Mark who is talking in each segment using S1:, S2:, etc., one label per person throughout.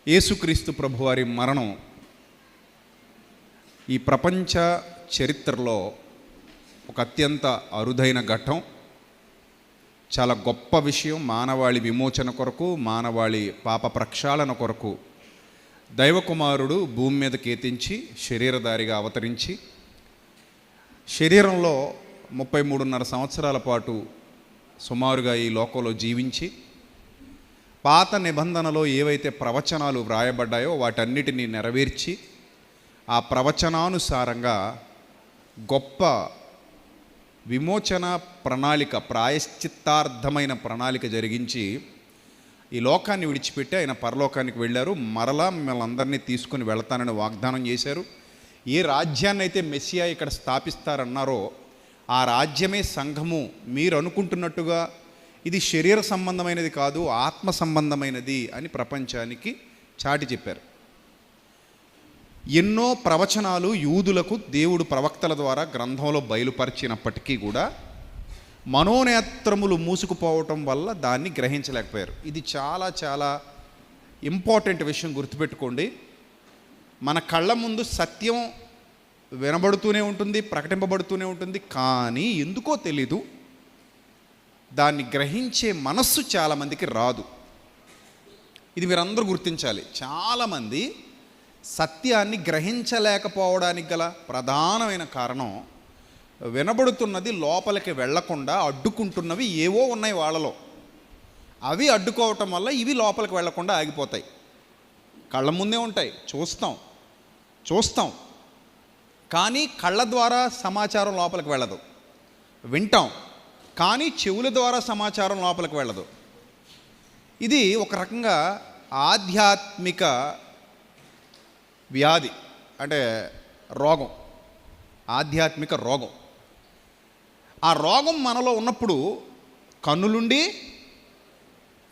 S1: యేసుక్రీస్తు ప్రభువారి మరణం ఈ ప్రపంచ చరిత్రలో ఒక అత్యంత అరుదైన ఘట్టం. చాలా గొప్ప విషయం. మానవాళి విమోచన కొరకు, మానవాళి పాప ప్రక్షాళన కొరకు దైవకుమారుడు భూమి మీద కేతించి శరీరధారిగా అవతరించి శరీరంలో 33.5 సంవత్సరాల పాటు సుమారుగా ఈ లోకంలో జీవించి పాత నిబంధనలో ఏవైతే ప్రవచనాలు వ్రాయబడ్డాయో వాటన్నిటినీ నెరవేర్చి ఆ ప్రవచనానుసారంగా గొప్ప విమోచన ప్రణాళిక, ప్రాయశ్చిత్తార్థమైన ప్రణాళిక జరిగించి ఈ లోకాన్ని విడిచిపెట్టి ఆయన పరలోకానికి వెళ్ళారు. మరలా మిమ్మల్ని అందరినీ తీసుకుని వెళతానని వాగ్దానం చేశారు. ఏ రాజ్యాన్ని అయితే మెస్సియా ఇక్కడ స్థాపిస్తారన్నారో ఆ రాజ్యమే సంఘము. మీరు అనుకుంటున్నట్టుగా ఇది శరీర సంబంధమైనది కాదు, ఆత్మ సంబంధమైనది అని ప్రపంచానికి చాటి చెప్పారు. ఎన్నో ప్రవచనాలు యూదులకు దేవుడు ప్రవక్తల ద్వారా గ్రంథంలో బయలుపరిచినప్పటికీ కూడా మనోనేత్రములు మూసుకుపోవటం వల్ల దాన్ని గ్రహించలేకపోయారు. ఇది చాలా చాలా ఇంపార్టెంట్ విషయం, గుర్తుపెట్టుకోండి. మన కళ్ళ ముందు సత్యం వినబడుతూనే ఉంటుంది, ప్రకటింపబడుతూనే ఉంటుంది. కానీ ఎందుకో తెలీదు, దాన్ని గ్రహించే మనస్సు చాలామందికి రాదు. ఇది మీరందరూ గుర్తించాలి. చాలామంది సత్యాన్ని గ్రహించలేకపోవడానికి గల ప్రధానమైన కారణం వినబడుతున్నది లోపలికి వెళ్లకుండా అడ్డుకుంటున్నవి ఏవో ఉన్నాయి వాళ్ళలో. అవి అడ్డుకోవటం వల్ల ఇవి లోపలికి వెళ్లకుండా ఆగిపోతాయి. కళ్ళ ముందే ఉంటాయి, చూస్తాం కానీ కళ్ళ ద్వారా సమాచారం లోపలికి వెళ్ళదు. వింటాం కానీ చెవుల ద్వారా సమాచారం లోపలికి వెళ్ళదు. ఇది ఒక రకంగా ఆధ్యాత్మిక వ్యాధి, అంటే రోగం, ఆధ్యాత్మిక రోగం. ఆ రోగం మనలో ఉన్నప్పుడు కన్నులుండి,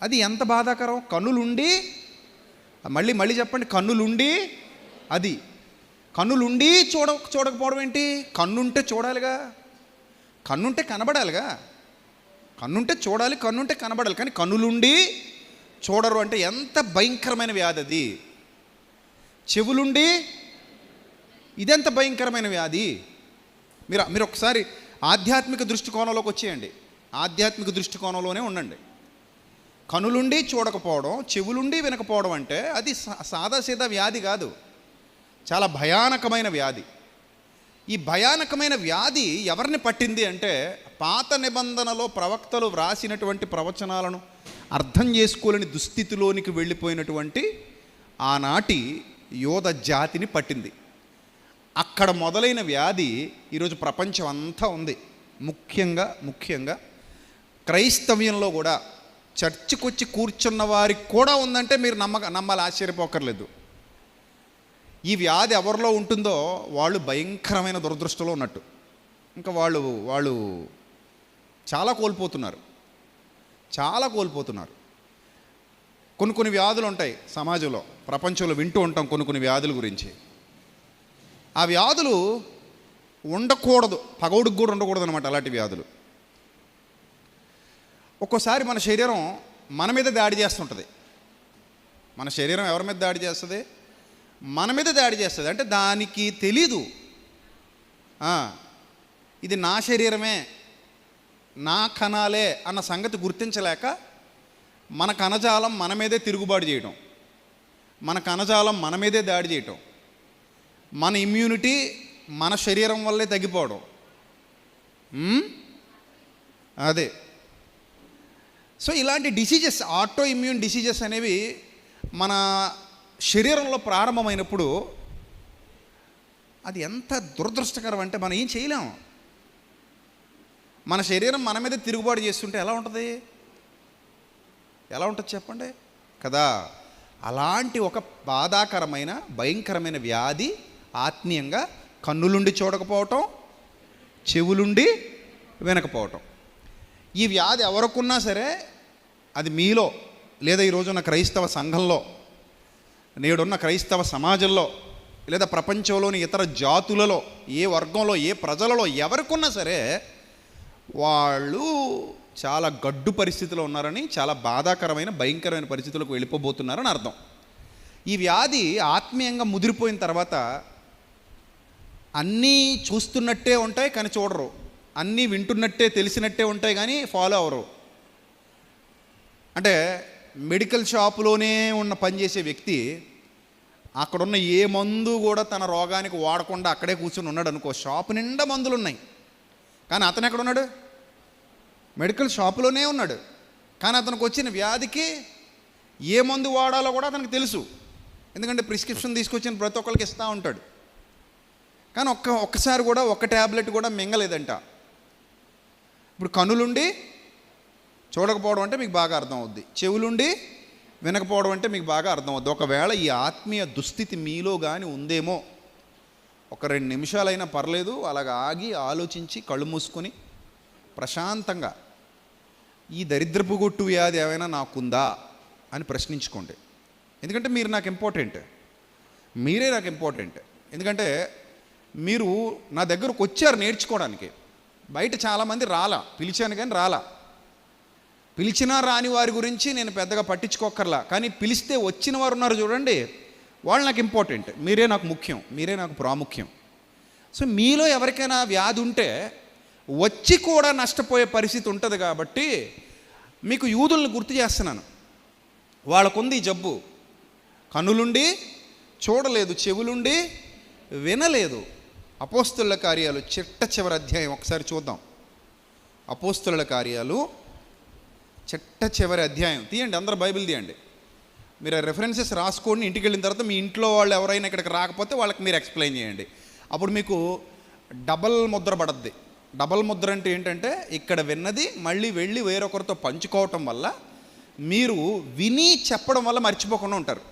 S1: అది ఎంత బాధాకరం, కన్నులుండి, మళ్ళీ చెప్పండి, కన్నులుండి, అది కన్నులుండి చూడకపోవడం ఏంటి? కన్నుంటే చూడాలిగా, కన్నుంటే కనబడాలిగా, కన్నుంటే చూడాలి, కన్నుంటే కనబడాలి. కానీ కన్నులుండి చూడరు అంటే ఎంత భయంకరమైన వ్యాధి అది. చెవులుండి, ఇదెంత భయంకరమైన వ్యాధి. మీరు ఒకసారి ఆధ్యాత్మిక దృష్టికోణంలోకి వచ్చేయండి, ఆధ్యాత్మిక దృష్టికోణంలోనే ఉండండి. కనులుండి చూడకపోవడం, చెవులుండి వినకపోవడం అంటే అది సాదాసీదా వ్యాధి కాదు, చాలా భయానకమైన వ్యాధి. ఈ భయానకమైన వ్యాధి ఎవరిని పట్టింది అంటే పాత నిబంధనలో ప్రవక్తలు వ్రాసినటువంటి ప్రవచనాలను అర్థం చేసుకోలేని దుస్థితిలోనికి వెళ్ళిపోయినటువంటి ఆనాటి యోధ జాతిని పట్టింది. అక్కడ మొదలైన వ్యాధి ఈరోజు ప్రపంచం అంతా ఉంది. ముఖ్యంగా క్రైస్తవ్యంలో కూడా చర్చికొచ్చి కూర్చున్న వారికి కూడా ఉందంటే మీరు నమ్మాలి, ఆశ్చర్యపోకర్లేదు. ఈ వ్యాధి ఎవరిలో ఉంటుందో వాళ్ళు భయంకరమైన దురదృష్టంలో ఉన్నట్టు. ఇంకా వాళ్ళు చాలా కోల్పోతున్నారు. కొన్ని వ్యాధులు ఉంటాయి సమాజంలో, ప్రపంచంలో వింటూ ఉంటాం కొన్ని వ్యాధుల గురించి. ఆ వ్యాధులు ఉండకూడదు, పగౌడికి కూడా ఉండకూడదు అనమాట. అలాంటి వ్యాధులు ఒక్కోసారి మన శరీరం మన మీద దాడి చేస్తుంటుంది. మన శరీరం ఎవరి మీద దాడి చేస్తుంది? మన మీద దాడి చేస్తుంది. అంటే దానికి తెలీదు, ఇది నా శరీరమే, నా కణాలే అన్న సంగతి గుర్తించలేక మన కణజాలం మన మీదే తిరుగుబాటు చేయటం, మన కణజాలం మన మీదే దాడి చేయటం, మన ఇమ్యూనిటీ మన శరీరం వల్లే తగ్గిపోవడం. అదే. సో ఇలాంటి డిసీజెస్, ఆటో ఇమ్యూన్ డిసీజెస్ అనేవి మన శరీరంలో ప్రారంభమైనప్పుడు అది ఎంత దురదృష్టకరం అంటే మనం ఏం చేయలేము. మన శరీరం మన మీద తిరుగుబాటు చేస్తుంటే ఎలా ఉంటుంది చెప్పండి కదా. అలాంటి ఒక బాధాకరమైన భయంకరమైన వ్యాధి ఆత్మీయంగా కన్నులుండి చూడకపోవటం, చెవులుండి వినకపోవటం. ఈ వ్యాధి ఎవరికున్నా సరే, అది మీలో లేదా ఈరోజున్న క్రైస్తవ సంఘంలో, నేడున్న క్రైస్తవ సమాజంలో, లేదా ప్రపంచంలోని ఇతర జాతులలో, ఏ వర్గంలో, ఏ ప్రజలలో ఎవరికున్నా సరే వాళ్ళు చాలా గడ్డు పరిస్థితిలో ఉన్నారని, చాలా బాధాకరమైన భయంకరమైన పరిస్థితులకు వెళ్ళిపోబోతున్నారని అర్థం. ఈ వ్యాధి ఆత్మీయంగా ముదిరిపోయిన తర్వాత అన్నీ చూస్తున్నట్టే ఉంటాయి కానీ చూడరు, అన్నీ వింటున్నట్టే తెలిసినట్టే ఉంటాయి కానీ ఫాలో అవ్వరు. అంటే మెడికల్ షాపులోనే పనిచేసే వ్యక్తి అక్కడున్న ఏ మందు కూడా తన రోగానికి వాడకుండా అక్కడే కూర్చొని ఉన్నాడు అనుకో, షాపు నిండా మందులు ఉన్నాయి కానీ అతను ఎక్కడున్నాడు? మెడికల్ షాపులోనే ఉన్నాడు. కానీ అతనికి వచ్చిన వ్యాధికి ఏ మందు వాడాలో కూడా అతనికి తెలుసు, ఎందుకంటే ప్రిస్క్రిప్షన్ తీసుకొచ్చిన ప్రతి ఒక్కరికి ఇస్తూ ఉంటాడు. కానీ ఒక్కసారి కూడా ఒక్క ట్యాబ్లెట్ కూడా మింగలేదంట. ఇప్పుడు కనులుండి చూడకపోవడం అంటే మీకు బాగా అర్థం అవుద్ది, చెవులుండి వినకపోవడం అంటే మీకు బాగా అర్థం అవుద్ది. ఒకవేళ ఈ ఆత్మీయ దుస్థితి మీలో కానీ ఉందేమో, ఒక 2 నిమిషాలైనా పర్లేదు అలాగ ఆగి ఆలోచించి కళ్ళు మూసుకొని ప్రశాంతంగా ఈ దరిద్రపు గొట్టు వ్యాధి ఏమైనా నాకుందా అని ప్రశ్నించుకోండి. ఎందుకంటే మీరు నాకు ఇంపార్టెంట్, మీరే నాకు ఇంపార్టెంట్. ఎందుకంటే మీరు నా దగ్గరకు వచ్చారు నేర్చుకోవడానికి. బయట చాలామంది రాలా, పిలిచాను కానీ రాలా. పిలిచినా రాని వారి గురించి నేను పెద్దగా పట్టించుకోకర్లా, కానీ పిలిస్తే వచ్చిన వారు ఉన్నారు చూడండి, వాళ్ళు నాకు ఇంపార్టెంట్. మీరే నాకు ముఖ్యం, మీరే నాకు ప్రాముఖ్యం. సో మీలో ఎవరికైనా వ్యాధి ఉంటే వచ్చి కూడా నష్టపోయే పరిస్థితి ఉంటుంది కాబట్టి మీకు యూదులను గుర్తు చేస్తున్నాను. వాళ్ళకుంది ఈ జబ్బు, కన్నులుండి చూడలేదు, చెవులుండి వినలేదు. అపోస్తలుల కార్యాలు చిట్ట అధ్యాయం ఒకసారి చూద్దాం. అపోస్తలుల కార్యాలు చిట్ట అధ్యాయం తీయండి, అందరూ బైబిల్ తీయండి. మీరు రెఫరెన్సెస్ రాసుకోండి. ఇంటికి వెళ్ళిన తర్వాత మీ ఇంట్లో వాళ్ళు ఎవరైనా ఇక్కడికి రాకపోతే వాళ్ళకి మీరు ఎక్స్ప్లెయిన్ చేయండి. అప్పుడు మీకు డబల్ ముద్ర పడద్ది. డబల్ ముద్ర అంటే ఏంటంటే ఇక్కడ విన్నది మళ్ళీ వెళ్ళి వేరొకరితో పంచుకోవటం వల్ల మీరు విని చెప్పడం వల్ల మర్చిపోకుండా ఉంటారు.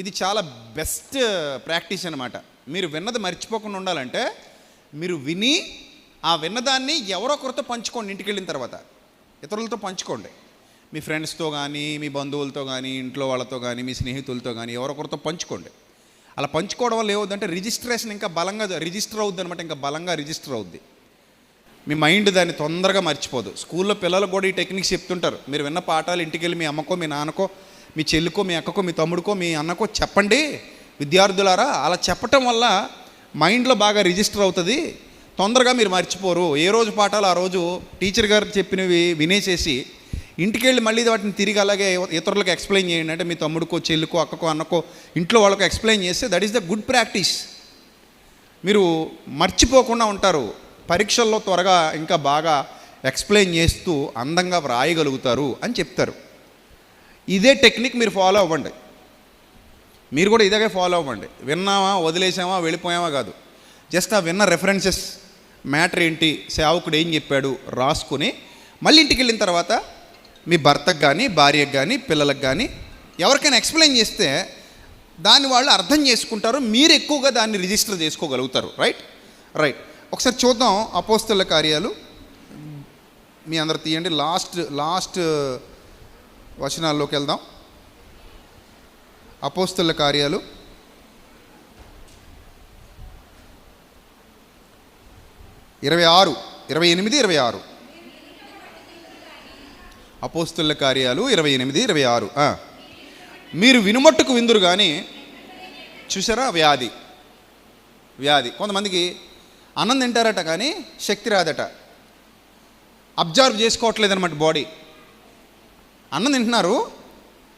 S1: ఇది చాలా బెస్ట్ ప్రాక్టీస్ అనమాట. మీరు విన్నది మర్చిపోకుండా ఉండాలంటే మీరు విని ఆ విన్నదాన్ని ఎవరొకరితో పంచుకోండి. ఇంటికి వెళ్ళిన తర్వాత ఇతరులతో పంచుకోండి. మీ ఫ్రెండ్స్తో కానీ, మీ బంధువులతో కానీ, ఇంట్లో వాళ్ళతో కానీ, మీ స్నేహితులతో కానీ ఎవరొకరితో పంచుకోండి. అలా పంచుకోవడం వల్ల ఏమవుద్దంటే రిజిస్ట్రేషన్ ఇంకా బలంగా రిజిస్టర్ అవుద్ది అనమాట. ఇంకా బలంగా రిజిస్టర్ అవుద్ది. మీ మైండ్ దాన్ని తొందరగా మర్చిపోదు. స్కూల్లో పిల్లలకు కూడా ఈ టెక్నిక్స్ చెప్తుంటారు. మీరు విన్న పాఠాలు ఇంటికి వెళ్ళి మీ అమ్మకో, మీ నాన్నకో, మీ చెల్లికో, మీ అక్కకో, మీ తమ్ముడికో, మీ అన్నకో చెప్పండి విద్యార్థులారా. అలా చెప్పటం వల్ల మైండ్లో బాగా రిజిస్టర్ అవుతుంది, తొందరగా మీరు మర్చిపోరు. ఏ రోజు పాఠాలు ఆ రోజు టీచర్ గారు చెప్పినవి వినేసేసి ఇంటికి వెళ్ళి మళ్ళీ వాటిని తిరిగి అలాగే ఇతరులకు ఎక్స్ప్లెయిన్ చేయండి. అంటే మీ తమ్ముడికో, చెల్లికో, అక్కకో, అన్నకో, ఇంట్లో వాళ్ళకో ఎక్స్ప్లెయిన్ చేస్తే that is the good practice. మీరు మర్చిపోకుండా ఉంటారు. పరీక్షల్లో త్వరగా ఇంకా బాగా ఎక్స్ప్లెయిన్ చేస్తూ అందంగా వ్రాయగలుగుతారు అని చెప్తారు. ఇదే టెక్నిక్ మీరు ఫాలో అవ్వండి. మీరు కూడా ఇదే ఫాలో అవ్వండి. విన్నామా, వదిలేసామా, వెళ్ళిపోయామా కాదు. జస్ట్ ఆ విన్న రెఫరెన్సెస్, మ్యాటర్ ఏంటి, సేవకుడు ఏం చెప్పాడు రాసుకుని మళ్ళీ ఇంటికి వెళ్ళిన తర్వాత మీ భర్తకు కానీ, భార్యకు కానీ, పిల్లలకు కానీ ఎవరికైనా ఎక్స్ప్లెయిన్ చేస్తే దాన్ని వాళ్ళు అర్థం చేసుకుంటారు. మీరు ఎక్కువగా దాన్ని రిజిస్టర్ చేసుకోగలుగుతారు. రైట్. ఒకసారి చూద్దాం అపోస్తలుల కార్యాలు. మీ అందరు తీయండి. లాస్ట్ వచనాల్లోకి వెళ్దాం. అపోస్తలుల కార్యాలు 28-26. అపోస్తలుల కార్యాలు 28-26. మీరు వినుమట్టుకు విందురు కానీ, చూసారా వ్యాధి. కొంతమందికి అన్నం తింటారట కానీ శక్తి రాదట, అబ్జర్వ్ చేసుకోవట్లేదన్నమాట బాడీ. అన్నం తింటున్నారు,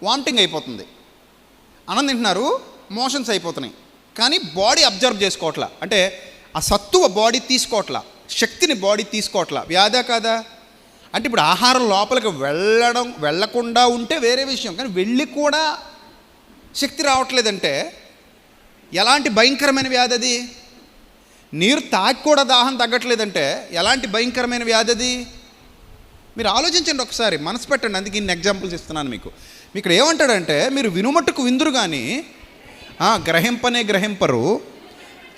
S1: వామిటింగ్ అయిపోతుంది. అన్నం తింటున్నారు, మోషన్స్ అయిపోతున్నాయి, కానీ బాడీ అబ్జర్వ్ చేసుకోవట్లా. అంటే ఆ సత్తువ బాడీ తీసుకోవట్లా, శక్తిని బాడీ తీసుకోవట్లా. వ్యాధా కాదా? అంటే ఇప్పుడు ఆహారం లోపలికి వెళ్ళకుండా ఉంటే వేరే విషయం, కానీ వెళ్ళి కూడా శక్తి రావట్లేదంటే ఎలాంటి భయంకరమైన వ్యాధి అది? నీరు తాగి కూడా దాహం తగ్గట్లేదంటే ఎలాంటి భయంకరమైన వ్యాధి అది? మీరు ఆలోచించండి ఒకసారి, మనసు పెట్టండి. అందుకే ఇన్ని ఎగ్జాంపుల్స్ ఇస్తున్నాను మీకు. ఇక్కడ ఏమంటాడంటే, మీరు వినుమట్టుకు విందురు కానీ గ్రహింపనే గ్రహింపరు,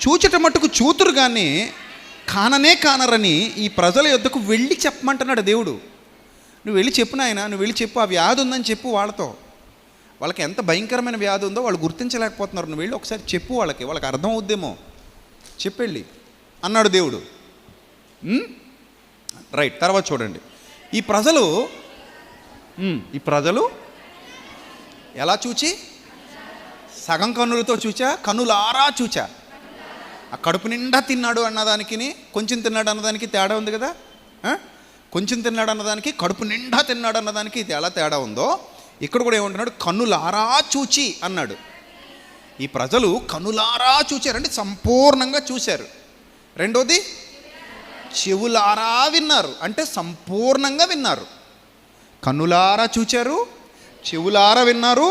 S1: చూచట మట్టుకు చూతురు కానీ కాననే కానరని ఈ ప్రజల యొద్దకు వెళ్ళి చెప్పమంటున్నాడు దేవుడు. నువ్వు వెళ్ళి చెప్పు నాయన, నువ్వు వెళ్ళి చెప్పు, ఆ వ్యాధి ఉందని చెప్పు వాళ్ళతో. వాళ్ళకి ఎంత భయంకరమైన వ్యాధి ఉందో వాళ్ళు గుర్తించలేకపోతున్నారు. నువ్వు వెళ్ళి ఒకసారి చెప్పు, వాళ్ళకి అర్థం అవుద్దేమో, చెప్పెళ్ళి అన్నాడు దేవుడు. రైట్. తర్వాత చూడండి, ఈ ప్రజలు ఎలా చూచి సగం కన్నులతో చూచా, కన్నులారా చూచా. ఆ కడుపు నిండా తిన్నాడు అన్నదానికి కొంచెం తిన్నాడు అన్నదానికి తేడా ఉంది కదా. కొంచెం తిన్నాడు అన్నదానికి కడుపు నిండా తిన్నాడు అన్నదానికి ఎలా తేడా ఉందో, ఇక్కడ కూడా ఏమంటున్నాడు, కన్నులారా చూచి అన్నాడు. ఈ ప్రజలు కన్నులారా చూచారంటే సంపూర్ణంగా చూశారు. రెండోది చెవులారా విన్నారు, అంటే సంపూర్ణంగా విన్నారు. కన్నులారా చూచారు, చెవులారా విన్నారు,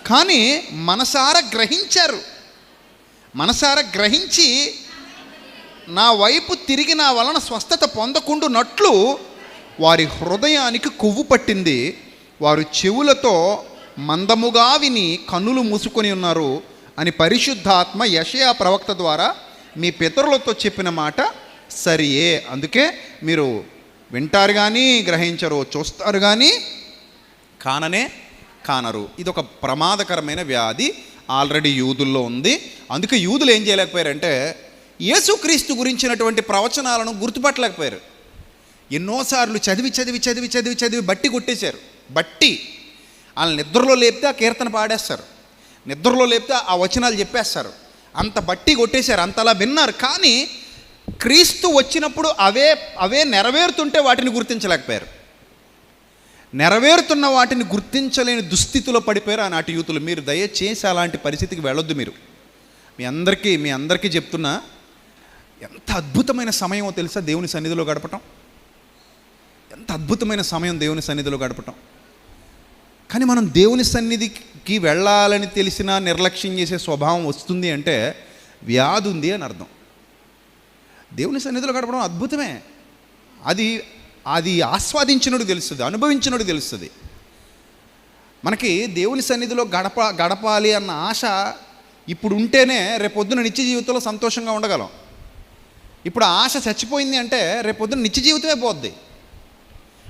S1: కానీ మనసారా గ్రహించారు. మనసారా గ్రహించి నా వైపు తిరిగి నా వలన స్వస్థత పొందకుండునట్లు వారి హృదయానికి కొవ్వు పట్టింది. వారు చెవులతో మందముగా విని కన్నులు మూసుకొని ఉన్నారు అని పరిశుద్ధాత్మ యెషయా ప్రవక్త ద్వారా మీ పితరులతో చెప్పిన మాట సరియే. అందుకే మీరు వింటారు కానీ గ్రహించరు, చూస్తారు కానీ కానరు. ఇది ఒక ప్రమాదకరమైన వ్యాధి ఆల్రెడీ యూదుల్లో ఉంది. అందుకే యూదులు ఏం చేయలేకపోయారంటే యేసుక్రీస్తు గురించినటువంటి ప్రవచనాలను గుర్తుపట్టలేకపోయారు. ఎన్నోసార్లు చదివి బట్టి కొట్టేశారు. బట్టి వాళ్ళని నిద్రలో లేపితే ఆ కీర్తన పాడేస్తారు, నిద్రలో లేపితే ఆ వచనాలు చెప్పేస్తారు. అంత బట్టి కొట్టేశారు, అంతలా విన్నారు. కానీ క్రీస్తు వచ్చినప్పుడు అవే నెరవేరుతుంటే వాటిని గుర్తించలేకపోయారు. నెరవేరుతున్న వాటిని గుర్తించలేని దుస్థితిలో పడిపోయారు ఆనాటి యూతులు. మీరు దయచేసి అలాంటి పరిస్థితికి వెళ్ళొద్దు. మీరు మీ అందరికీ చెప్తున్నా, ఎంత అద్భుతమైన సమయమో తెలుసా దేవుని సన్నిధిలో గడపటం. ఎంత అద్భుతమైన సమయం దేవుని సన్నిధిలో గడపటం. కానీ మనం దేవుని సన్నిధికి వెళ్ళాలని తెలిసినా నిర్లక్ష్యం చేసే స్వభావం వస్తుంది అంటే వ్యాధి ఉంది అని అర్థం. దేవుని సన్నిధిలో గడపడం అద్భుతమే. అది ఆస్వాదించినోడు తెలుస్తుంది, అనుభవించినోడు తెలుస్తుంది. మనకి దేవుని సన్నిధిలో గడపాలి అన్న ఆశ ఇప్పుడు ఉంటేనే రేపొద్దున నిత్య జీవితంలో సంతోషంగా ఉండగలం. ఇప్పుడు ఆశ చచ్చిపోయింది అంటే రేపొద్దున నిత్య జీవితమే పోద్ది.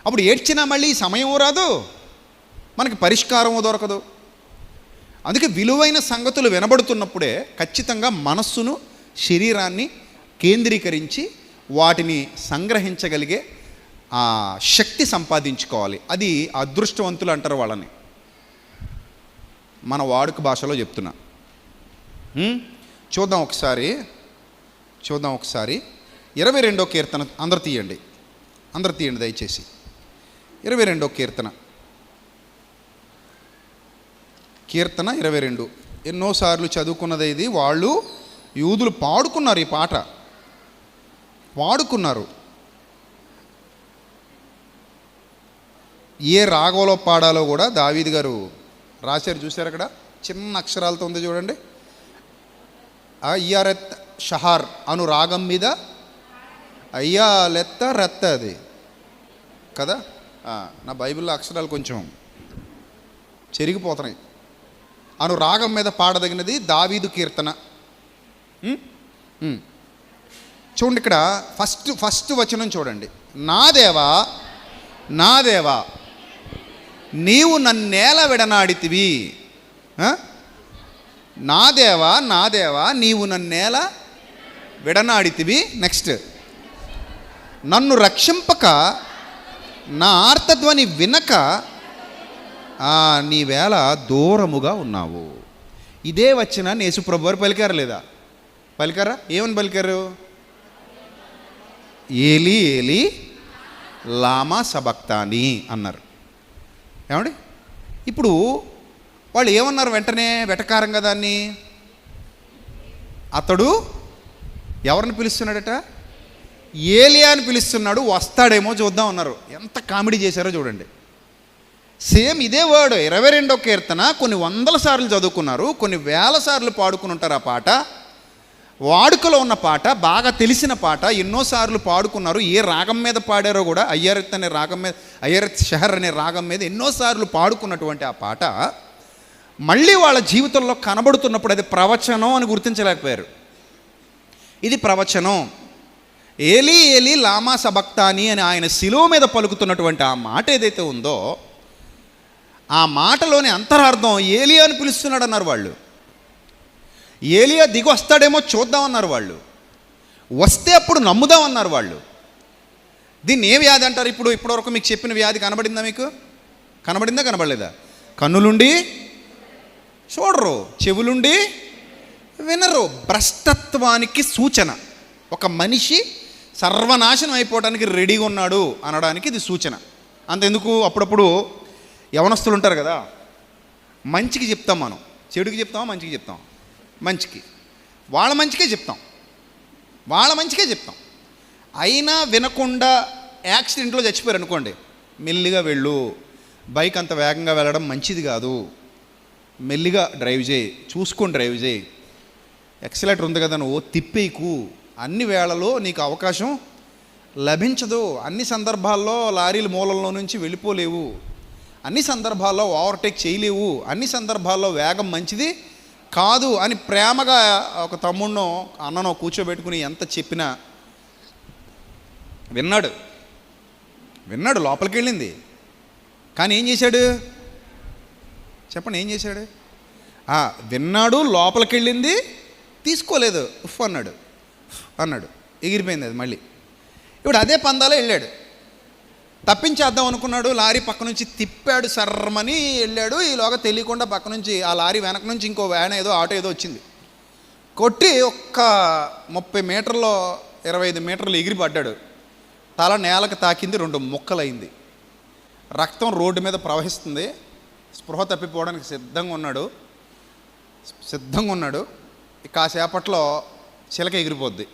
S1: అప్పుడు ఏడ్చినా మళ్ళీ సమయం రాదు, మనకి పరిష్కారము దొరకదు. అందుకే విలువైన సంగతులు వినబడుతున్నప్పుడే ఖచ్చితంగా మనస్సును, శరీరాన్ని కేంద్రీకరించి వాటిని సంగ్రహించగలిగే ఆ శక్తి సంపాదించుకోవాలి. అది అదృష్టవంతులు అంటారు వాళ్ళని, మన వాడుక భాషలో చెప్తున్నా. చూద్దాం ఒకసారి 22వ కీర్తన. అందరు తీయండి దయచేసి. 22వ కీర్తన 22. ఎన్నోసార్లు చదువుకున్నది ఇది. వాళ్ళు యూదులు పాడుకున్నారు, ఈ పాట పాడుకున్నారు. ఏ రాగంలో పాడాలో కూడా దావీదు గారు రాశారు. చూశారు అక్కడ చిన్న అక్షరాలతో ఉంది చూడండి. అయ్యారెత్ షహార్ అను రాగం మీద అయ్యా లెత్త రెత్త అది కదా. నా బైబిల్లో అక్షరాలు కొంచెం చెరిగిపోతున్నాయి. అను రాగం మీద పాడదగినది దావీదు కీర్తన. చూడండి ఇక్కడ ఫస్ట్ వచనం చూడండి. నా దేవా నీవు నన్నేల విడనాడితివి. నా దేవా నీవు నన్నేల విడనాడితివి. నెక్స్ట్, నన్ను రక్షింపక నా ఆర్తధ్వని వినక నీవేళ దూరముగా ఉన్నావు. ఇదే వచ్చిన యేసుప్రభు వారు పలికారు లేదా? పలికారా? ఏమని పలికారు? ఏలి ఏలి లామా సబక్తాని అన్నారు. ఏమండి? ఇప్పుడు వాళ్ళు ఏమన్నారు వెంటనే వెటకారంగా దాన్ని? అతడు ఎవరిని పిలుస్తున్నాడట? ఏలియా అని పిలుస్తున్నాడు, వస్తాడేమో చూద్దాం అన్నారు. ఎంత కామెడీ చేశారో చూడండి. సేమ్ ఇదే వర్డ్ 22వ కీర్తన కొన్ని వందల సార్లు చదువుకున్నారు, కొన్ని వేల సార్లు పాడుకుని ఉంటారు. ఆ పాట వాడుకలో ఉన్న పాట, బాగా తెలిసిన పాట, ఎన్నోసార్లు పాడుకున్నారు. ఏ రాగం మీద పాడారో కూడా అయ్యరత్ అనే రాగం మీద, అయ్యరత్ షహర్ అనే రాగం మీద ఎన్నోసార్లు పాడుకున్నటువంటి ఆ పాట మళ్ళీ వాళ్ళ జీవితంలో కనబడుతున్నప్పుడు అది ప్రవచనం అని గుర్తించలేకపోయారు. ఇది ప్రవచనం. ఏలి ఏలి లామా సబక్తాని అని ఆయన శిలువ మీద పలుకుతున్నటువంటి ఆ మాట ఏదైతే ఉందో, ఆ మాటలోని అంతరార్థం ఏలియా అని పిలుస్తున్నాడు అన్నారు వాళ్ళు. ఏలియా దిగి వస్తాడేమో చూద్దామన్నారు వాళ్ళు. వస్తే అప్పుడు నమ్ముదామన్నారు వాళ్ళు. దీన్ని ఏ వ్యాధి అంటారు? ఇప్పటివరకు మీకు చెప్పిన వ్యాధి కనబడిందా? మీకు కనబడిందా? కనబడలేదా? కన్నులుండి చూడరు, చెవులుండి వినరు. భ్రష్టత్వానికి సూచన. ఒక మనిషి సర్వనాశనం అయిపోవడానికి రెడీగా ఉన్నాడు అనడానికి ఇది సూచన. అంతెందుకు, అప్పుడప్పుడు యవనస్తులు ఉంటారు కదా, మంచికి చెప్తాం మనం, చెడుకి చెప్తామా మంచికి చెప్తాం? మంచికి. వాళ్ళ మంచికే చెప్తాం. అయినా వినకుండా యాక్సిడెంట్లో చచ్చిపోయారు అనుకోండి, మెల్లిగా వెళ్ళు, బైక్ అంత వేగంగా వెళ్ళడం మంచిది కాదు, మెల్లిగా డ్రైవ్ చేయి, చూసుకొని డ్రైవ్ చేయి, ఎక్సలేటర్ ఉంది కదా నువ్వు తిప్పేకు, అన్ని వేళలో నీకు అవకాశం లభించదు, అన్ని సందర్భాల్లో లారీల మూలల్లో నుంచి వెళ్ళిపోలేవు, అన్ని సందర్భాల్లో ఓవర్టేక్ చేయలేవు, అన్ని సందర్భాల్లో వేగం మంచిది కాదు అని ప్రేమగా ఒక తమ్ముడినో అన్ననో కూర్చోబెట్టుకుని ఎంత చెప్పినా విన్నాడు, లోపలికి వెళ్ళింది. కానీ ఏం చేశాడు చెప్పండి? ఏం చేశాడు? విన్నాడు, లోపలికి వెళ్ళింది, తీసుకోలేదు, ఉఫ్ అన్నాడు, ఎగిరిపోయింది అది. మళ్ళీ ఇప్పుడు అదే పందాలో వెళ్ళాడు, తప్పించేద్దాం అనుకున్నాడు, లారీ పక్క నుంచి తిప్పాడు, సర్రమని వెళ్ళాడు. ఈలోగా తెలియకుండా పక్క నుంచి ఆ లారీ వెనక నుంచి ఇంకో వ్యాన్ ఏదో ఆటో ఏదో వచ్చింది, కొట్టి ఒక్క 30 మీటర్లో 25 మీటర్లు ఎగిరి పడ్డాడు. తల నేలకు తాకింది, 2 ముక్కలైంది, రక్తం రోడ్డు మీద ప్రవహిస్తుంది. స్పృహ తప్పిపోవడానికి సిద్ధంగా ఉన్నాడు. కాసేపట్లో చిలక ఎగిరిపోద్ది.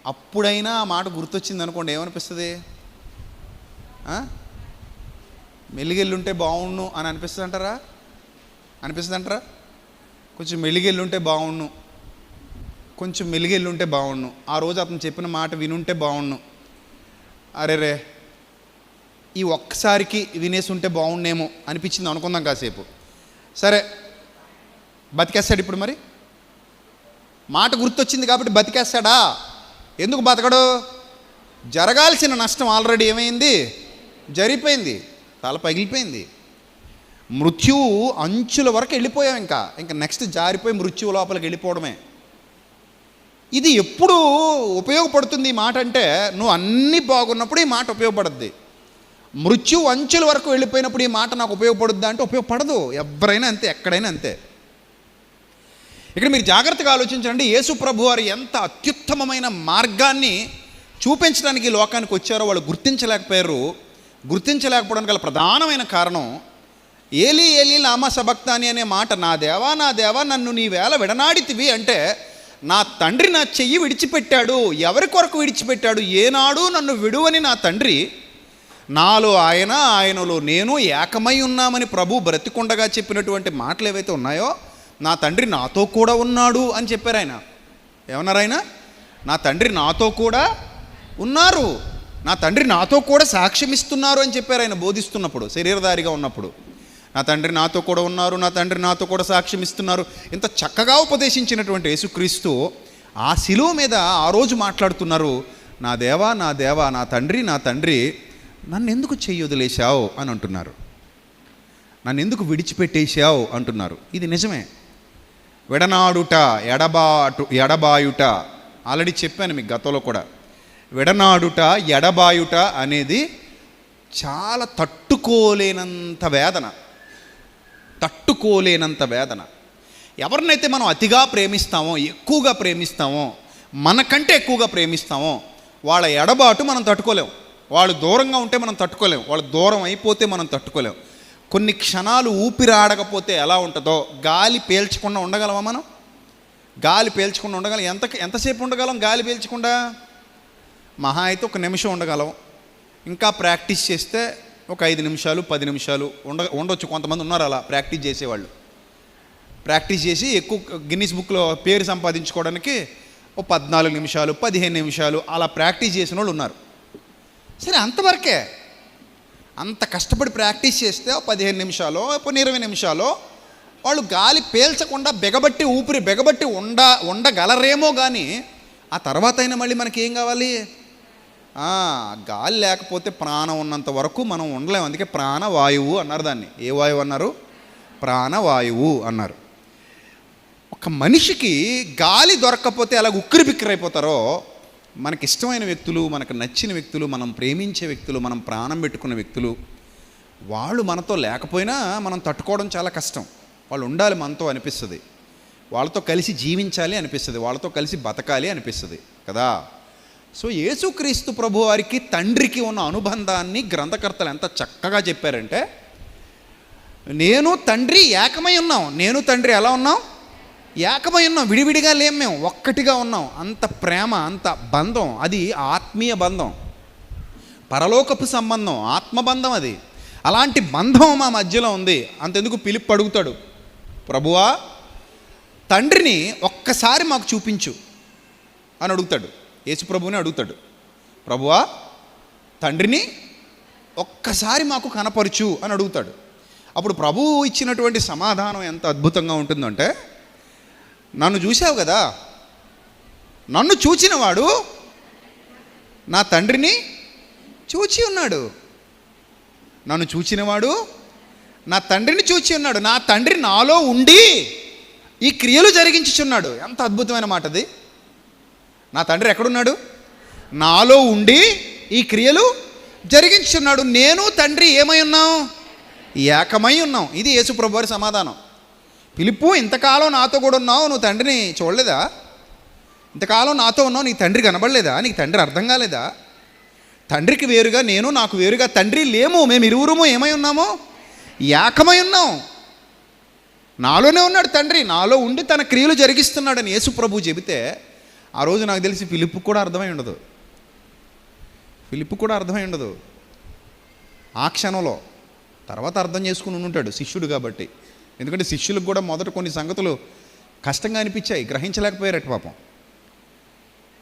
S1: అప్పుడైనా ఆ మాట గుర్తొచ్చింది అనుకోండి, ఏమనిపిస్తుంది? మెలిగెళ్ళుంటే బాగుండు అని అనిపిస్తుంది అంటారా? కొంచెం మెలిగెళ్ళుంటే బాగుండు, ఆ రోజు అతను చెప్పిన మాట వినుంటే బాగుండు, అరేరే ఈ ఒక్కసారికి వినేసి ఉంటే బాగుండేమో అనిపించింది అనుకుందాం కాసేపు. సరే, బతికేస్తాడు. ఇప్పుడు మరి మాట గుర్తొచ్చింది కాబట్టి బతికేస్తాడా? ఎందుకు బతకడు? జరగాల్సిన నష్టం ఆల్రెడీ ఏమైంది? జరిగిపోయింది, తల పగిలిపోయింది, మృత్యువు అంచుల వరకు వెళ్ళిపోయాం. ఇంకా నెక్స్ట్ జారిపోయి మృత్యువు లోపలికి వెళ్ళిపోవడమే. ఇది ఎప్పుడు ఉపయోగపడుతుంది ఈ మాట అంటే, నువ్వు అన్నీ బాగున్నప్పుడు ఈ మాట ఉపయోగపడుద్ది. మృత్యువు అంచుల వరకు వెళ్ళిపోయినప్పుడు ఈ మాట నాకు ఉపయోగపడుద్దా అంటే ఉపయోగపడదు. ఎవరైనా అంతే, ఎక్కడైనా అంతే. ఇక్కడ మీరు జాగ్రత్తగా ఆలోచించండి. యేసు ప్రభు వారు ఎంత అత్యుత్తమమైన మార్గాన్ని చూపించడానికి ఈ లోకానికి వచ్చారో వాళ్ళు గుర్తించలేకపోవడానికి గల ప్రధానమైన కారణం, ఏలీ ఏలీ లామా సబక్తాని అనే మాట, నా దేవా నన్ను నీవేళ విడనాడితివి అంటే, నా తండ్రి నా చెయ్యి విడిచిపెట్టాడు. ఎవరి కొరకు విడిచిపెట్టాడు? ఏనాడు నన్ను విడువని నా తండ్రి, నాలో ఆయన, ఆయనలో నేను ఏకమై ఉన్నామని ప్రభు బ్రతికుండగా చెప్పినటువంటి మాటలు ఏవైతే ఉన్నాయో, నా తండ్రి నాతో కూడా ఉన్నాడు అని చెప్పారు ఆయన. ఏమన్నారు ఆయన? నా తండ్రి నాతో కూడా ఉన్నారు, నా తండ్రి నాతో కూడా సాక్ష్యం ఇస్తున్నారు అని చెప్పారు ఆయన బోధిస్తున్నప్పుడు, శరీరధారిగా ఉన్నప్పుడు. నా తండ్రి నాతో కూడా ఉన్నారు, నా తండ్రి నాతో కూడా సాక్ష్యం ఇస్తున్నారు. ఇంత చక్కగా ఉపదేశించినటువంటి యేసుక్రీస్తు ఆ శిలువ మీద ఆ రోజు మాట్లాడుతున్నారు, నా దేవా నా తండ్రి నన్ను ఎందుకు చెయ్యి వదిలేశావు అని అంటున్నారు, నన్ను ఎందుకు విడిచిపెట్టేశావు అంటున్నారు. ఇది నిజమే. విడనాడుట, ఎడబాయుట, ఆల్రెడీ చెప్పాను మీకు గతంలో కూడా. విడనాడుట, ఎడబాయుట అనేది చాలా తట్టుకోలేనంత వేదన. ఎవరినైతే మనం అతిగా ప్రేమిస్తామో, ఎక్కువగా ప్రేమిస్తామో, మనకంటే ఎక్కువగా ప్రేమిస్తామో, వాళ్ళ ఎడబాటు మనం తట్టుకోలేం. వాళ్ళు దూరంగా ఉంటే మనం తట్టుకోలేం, వాళ్ళు దూరం అయిపోతే మనం తట్టుకోలేం. కొన్ని క్షణాలు ఊపిరి ఆడకపోతే ఎలా ఉంటుందో, గాలి పీల్చకుండా ఉండగలమా మనం? గాలి పీల్చకుండా ఉండగలం. ఎంతసేపు ఉండగలం గాలి పీల్చకుండా? మహా అయితే 1 నిమిషం ఉండగలం. ఇంకా ప్రాక్టీస్ చేస్తే ఒక 5 నిమిషాలు 10 నిమిషాలు ఉండొచ్చు. కొంతమంది ఉన్నారు అలా ప్రాక్టీస్ చేసేవాళ్ళు. ప్రాక్టీస్ చేసి ఎక్కువ గిన్నిస్ బుక్లో పేరు సంపాదించుకోవడానికి 14 నిమిషాలు 15 నిమిషాలు అలా ప్రాక్టీస్ చేసిన వాళ్ళు ఉన్నారు. సరే, అంతవరకే. అంత కష్టపడి ప్రాక్టీస్ చేస్తే 15 నిమిషాలు 20 నిమిషాలు వాళ్ళు గాలి పీల్చకుండా ఊపిరి బెగబట్టి ఉండగలరేమో. కానీ ఆ తర్వాత అయినా మళ్ళీ మనకి ఏం కావాలి? గాలి లేకపోతే ప్రాణం ఉన్నంత వరకు మనం ఉండలేము. అందుకే ప్రాణవాయువు అన్నారు దాన్ని. ఏ వాయువు అన్నారు? ప్రాణవాయువు అన్నారు. ఒక మనిషికి గాలి దొరక్కపోతే అలా ఉక్కిరి బిక్కిరైపోతారో, మనకి ఇష్టమైన వ్యక్తులు, మనకు నచ్చిన వ్యక్తులు, మనం ప్రేమించే వ్యక్తులు, మనం ప్రాణం పెట్టుకున్న వ్యక్తులు, వాళ్ళు మనతో లేకపోయినా మనం తట్టుకోవడం చాలా కష్టం. వాళ్ళు ఉండాలి మనతో అనిపిస్తుంది, వాళ్ళతో కలిసి జీవించాలి అనిపిస్తుంది, వాళ్ళతో కలిసి బతకాలి అనిపిస్తుంది కదా. సో యేసుక్రీస్తు ప్రభు వారికి తండ్రికి ఉన్న అనుబంధాన్ని గ్రంథకర్తలు ఎంత చక్కగా చెప్పారంటే, నేను తండ్రి ఏకమై ఉన్నాం. నేను తండ్రి ఎలా ఉన్నాం? ఏకమై ఉన్నాం, విడివిడిగా లేం, మేము ఒక్కటిగా ఉన్నాం. అంత ప్రేమ, అంత బంధం, అది ఆత్మీయ బంధం, పరలోకపు సంబంధం, ఆత్మబంధం అది. అలాంటి బంధం మా మధ్యలో ఉంది. అంతెందుకు పిలుపు అడుగుతాడు, ప్రభువా తండ్రిని ఒక్కసారి మాకు చూపించు అని అడుగుతాడు. యేసు ప్రభువుని అడుగుతాడు, ప్రభువా తండ్రిని ఒక్కసారి మాకు కనపరచు అని అడుగుతాడు. అప్పుడు ప్రభువు ఇచ్చినటువంటి సమాధానం ఎంత అద్భుతంగా ఉంటుందంటే, నన్ను చూసావు కదా, నన్ను చూచినవాడు నా తండ్రిని చూచి ఉన్నాడు. నన్ను చూచినవాడు నా తండ్రిని చూచి ఉన్నాడు. నా తండ్రి నాలో ఉండి ఈ క్రియలు జరిగించుచున్నాడు. ఎంత అద్భుతమైన మాట అది. నా తండ్రి ఎక్కడున్నాడు? నాలో ఉండి ఈ క్రియలు జరిగించుచున్నాడు. నేను తండ్రి ఏమై ఉన్నాం? ఏకమై ఉన్నాం. ఇది యేసు ప్రభు వారి సమాధానం. పిలుపు, ఇంతకాలం నాతో కూడా ఉన్నావు, నువ్వు తండ్రిని చూడలేదా? ఇంతకాలం నాతో ఉన్నావు, నీకు తండ్రి కనబడలేదా? నీకు తండ్రి అర్థం కాలేదా? తండ్రికి వేరుగా నేను, నాకు వేరుగా తండ్రి లేము. మేము ఇరువురము ఏమై ఉన్నామో? ఏకమై ఉన్నాం. నాలోనే ఉన్నాడు తండ్రి, నాలో ఉండి తన క్రియలు జరిగిస్తున్నాడని యేసు ప్రభు చెబితే, ఆ రోజు నాకు తెలిసి ఫిలిప్పు కూడా అర్థమై ఉండదు. ఫిలిప్పు కూడా అర్థమై ఉండదు ఆ క్షణంలో. తర్వాత అర్థం చేసుకుని ఉంటాడు శిష్యుడు కాబట్టి. ఎందుకంటే శిష్యులకు కూడా మొదట కొన్ని సంగతులు కష్టంగా అనిపించాయి, గ్రహించలేకపోయారట పాపం.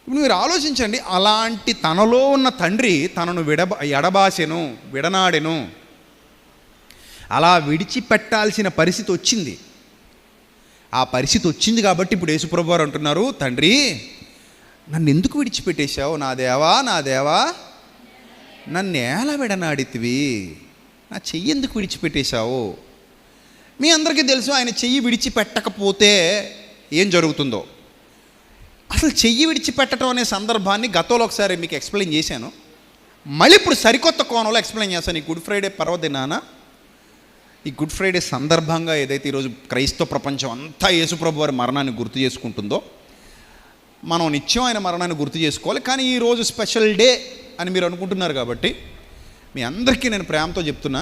S1: ఇప్పుడు మీరు ఆలోచించండి, అలాంటి తనలో ఉన్న తండ్రి తనను ఎడబాసెను, విడనాడెను, అలా విడిచిపెట్టాల్సిన పరిస్థితి వచ్చింది. ఆ పరిస్థితి వచ్చింది కాబట్టి ఇప్పుడు యేసుప్రభు వారు అంటున్నారు, తండ్రి నన్ను ఎందుకు విడిచిపెట్టేశావు? నా దేవా, నా దేవా నన్ను ఎలా విడనాడితివి? నా చెయ్యి ఎందుకు విడిచిపెట్టేశావు? మీ అందరికీ తెలుసు, ఆయన చెయ్యి విడిచిపెట్టకపోతే ఏం జరుగుతుందో. అసలు చెయ్యి విడిచిపెట్టడం అనే సందర్భాన్ని గతంలో ఒకసారి మీకు ఎక్స్ప్లెయిన్ చేశాను. మళ్ళీ ఇప్పుడు సరికొత్త కోణంలో ఎక్స్ప్లెయిన్ చేస్తాను. ఈ గుడ్ ఫ్రైడే పర్వదినాన, ఈ గుడ్ ఫ్రైడే సందర్భంగా ఏదైతే ఈరోజు క్రైస్తవ ప్రపంచం అంతా యేసుప్రభు వారి మరణాన్ని గుర్తు చేసుకుంటుందో, మనం నిత్యం ఆయన మరణాన్ని గుర్తు చేసుకోవాలి. కానీ ఈరోజు స్పెషల్ డే అని మీరు అనుకుంటున్నారు కాబట్టి మీ అందరికీ నేను ప్రేమతో చెప్తున్నా,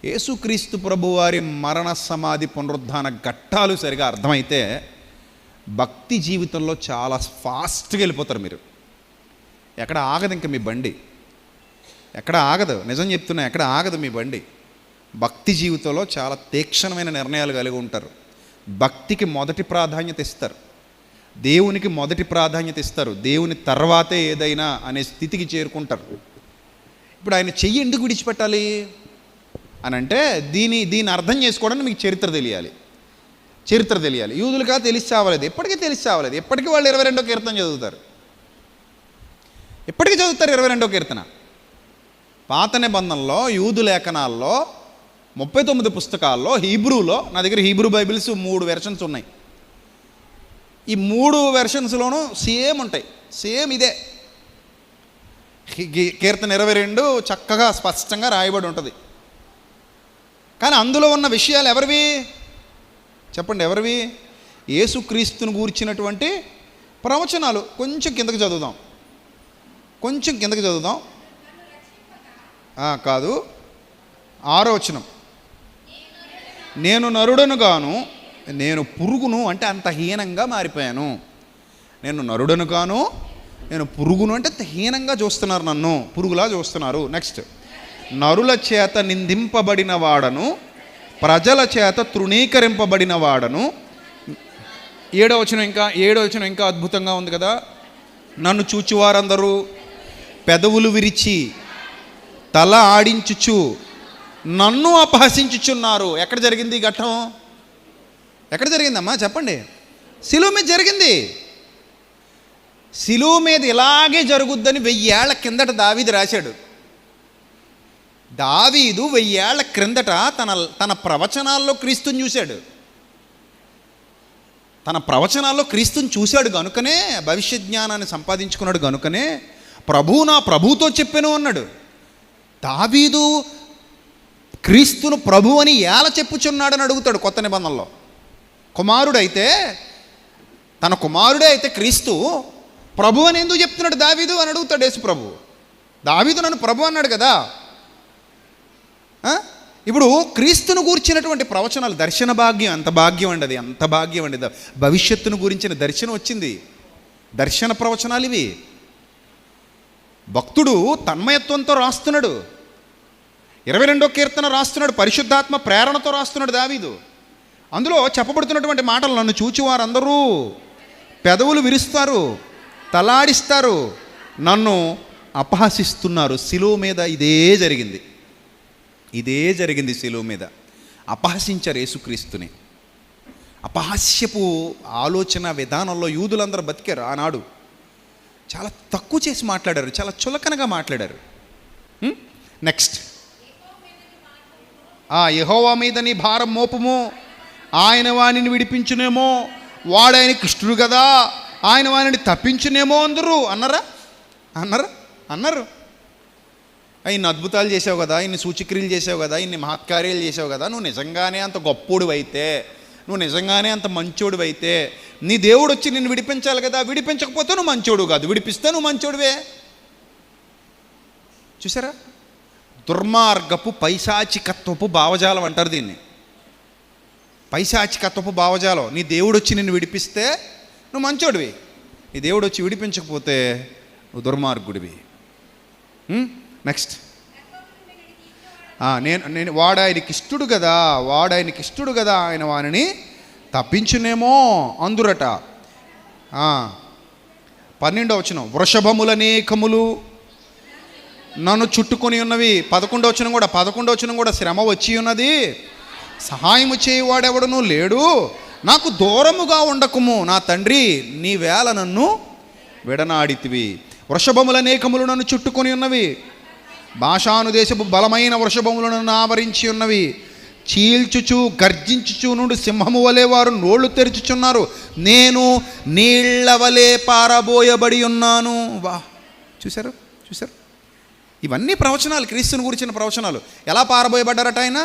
S1: యేసుక్రీస్తు ప్రభువారి మరణ సమాధి పునరుద్ధాన ఘట్టాలు సరిగా అర్థమైతే భక్తి జీవితంలో చాలా ఫాస్ట్గా వెళ్ళిపోతారు మీరు. ఎక్కడ ఆగదు ఇంకా మీ బండి, ఎక్కడ ఆగదు. నిజం చెప్తున్నా, ఎక్కడ ఆగదు మీ బండి. భక్తి జీవితంలో చాలా తీక్షణమైన నిర్ణయాలు కలిగి ఉంటారు. భక్తికి మొదటి ప్రాధాన్యత ఇస్తారు, దేవునికి మొదటి ప్రాధాన్యత ఇస్తారు, దేవుని తర్వాతే ఏదైనా అనే స్థితికి చేరుకుంటారు. ఇప్పుడు ఆయన చెయ్యి ఎందుకు విడిచిపెట్టాలి అని అంటే, దీన్ని అర్థం చేసుకోవడానికి మీకు చరిత్ర తెలియాలి. యూదులుగా తెలిసి చావలేదు, ఎప్పటికీ తెలిసి చావలేదు. ఎప్పటికీ వాళ్ళు 22వ కీర్తన చదువుతారు, ఎప్పటికీ చదువుతారు 22వ కీర్తన. పాత నిబంధనలో యూదు లేఖనాల్లో 39 పుస్తకాల్లో హీబ్రూలో, నా దగ్గర హీబ్రూ బైబిల్స్ 3 వెర్షన్స్ ఉన్నాయి. ఈ 3 వెర్షన్స్లోనూ సేమ్ ఉంటాయి, సేమ్ ఇదే. కీర్తన 22 చక్కగా స్పష్టంగా రాయబడి ఉంటుంది. కానీ అందులో ఉన్న విషయాలు ఎవరివి చెప్పండి? ఎవరివి? యేసుక్రీస్తును గూర్చినటువంటి ప్రవచనాలు. కొంచెం కిందకి చదువుదాం. కాదు, 6వ వచనం. నేను నరుడను గాను, నేను పురుగును అంటే అంత హీనంగా మారిపోయాను. నేను నరుడను గాను, నేను పురుగును అంటే అంత హీనంగా చూస్తున్నారు, నన్ను పురుగులా చూస్తున్నారు. నెక్స్ట్, నరుల చేత నిందింపబడిన వాడను, ప్రజల చేత తృణీకరింపబడిన వాడను. 7వ వచనం ఇంకా అద్భుతంగా ఉంది కదా. నన్ను చూచువారందరూ పెదవులు విరిచి తల ఆడించుచు నన్ను అపహసించుచున్నారు. ఎక్కడ జరిగింది ఈ ఘట్టం? ఎక్కడ జరిగిందమ్మా చెప్పండి? శిలువ మీద జరిగింది. శిలువ మీద ఇలాగే జరుగుద్దని 1000 ఏళ్ల కిందట దావీదు రాశాడు. దావీదు 1000 ఏళ్ల క్రిందట తన ప్రవచనాల్లో క్రీస్తుని చూశాడు. తన ప్రవచనాల్లో క్రీస్తుని చూశాడు కనుకనే భవిష్య జ్ఞానాన్ని సంపాదించుకున్నాడు. కనుకనే ప్రభువు నా ప్రభువుతో చెప్పాను అన్నాడు. దావీదు క్రీస్తును ప్రభు అని ఎలా చెప్పుచున్నాడని అడుగుతాడు కొత్త నిబంధనలో. కుమారుడైతే, తన కుమారుడే అయితే క్రీస్తు ప్రభు అని ఎందుకు చెప్తున్నాడు దావీదు అని అడుగుతాడు యేసు ప్రభు. దావీదు నన్ను ప్రభు అన్నాడు కదా. ఇప్పుడు క్రీస్తును గూర్చినటువంటి ప్రవచనాలు, దర్శన భాగ్యం, అంత భాగ్యం అండి, అది అంత భాగ్యం అండి. భవిష్యత్తును గురించిన దర్శనం వచ్చింది, దర్శన ప్రవచనాలు ఇవి. భక్తుడు తన్మయత్వంతో రాస్తున్నాడు. 22వ కీర్తన రాస్తున్నాడు, పరిశుద్ధాత్మ ప్రేరణతో రాస్తున్నాడు దావీదు. అందులో చెప్పబడుతున్నటువంటి మాటలు, నన్ను చూచి వారందరూ పెదవులు విరుస్తారు, తలాడిస్తారు, నన్ను అపహసిస్తున్నారు. శిలువ మీద ఇదే జరిగింది, ఇదే జరిగింది. శిలువ మీద అపహసించారు యేసుక్రీస్తుని. అపహాస్యపు ఆలోచన విధానంలో యూదులందరూ బతికారు ఆనాడు. చాలా తక్కువ చేసి మాట్లాడారు, చాలా చులకనగా మాట్లాడారు. నెక్స్ట్, యెహోవా మీద నీ భారం మోపము, ఆయన వాణిని విడిపించునేమో, వాడాయన కృష్ణుడు కదా, ఆయన వాణిని తప్పించునేమో అందరూ అన్నారా? అన్నారు. ఇన్ని అద్భుతాలు చేసావు కదా, ఇన్ని సూచక్రియలు చేసావు కదా, ఇన్ని మహత్కార్యాలు చేసావు కదా, నువ్వు నిజంగానే అంత గొప్పోడివైతే, నువ్వు నిజంగానే అంత మంచోడివైతే నీ దేవుడు వచ్చి నిన్ను విడిపించాలి కదా, విడిపించకపోతే నువ్వు మంచోడు కాదు, విడిపిస్తే నువ్వు మంచోడివే. చూసారా? దుర్మార్గపు పైశాచికత్వపు భావజాలం అంటారు దీన్ని. పైశాచికత్వపు భావజాలం. నీ దేవుడు వచ్చి నిన్ను విడిపిస్తే నువ్వు మంచోడివి, నీ దేవుడు వచ్చి విడిపించకపోతే నువ్వు దుర్మార్గుడివి. నెక్స్ట్, నేను వాడాయనకి ఇష్టడు కదా, వాడాయనకి ఇష్టడు కదా, ఆయన వారిని తప్పించునేమో అందురట. 12వ వచనం, వృషభములనేకములు నన్ను చుట్టుకొని ఉన్నవి. 11వ వచనం కూడా శ్రమ వచ్చి ఉన్నది, సహాయము చేయువాడెవడను లేడు, నాకు దూరముగా ఉండకుము నా తండ్రి, నీ వేళ నన్ను విడనాడితివి. వృషభములనేకములు నన్ను చుట్టుకొని ఉన్నవి, బాషాను దేశపు బలమైన వృషభములు నన్ను ఆవరించి ఉన్నవి. చీల్చుచు గర్జించుచు నుండి సింహము వలె వారు నోళ్లు తెరుచుచున్నారు, నేను నీళ్ల వలె పారబోయబడి ఉన్నాను. వా, చూశారు? ఇవన్నీ ప్రవచనాలు, క్రీస్తుని గురించిన ప్రవచనాలు. ఎలా పారబోయబడ్డారట ఆయన?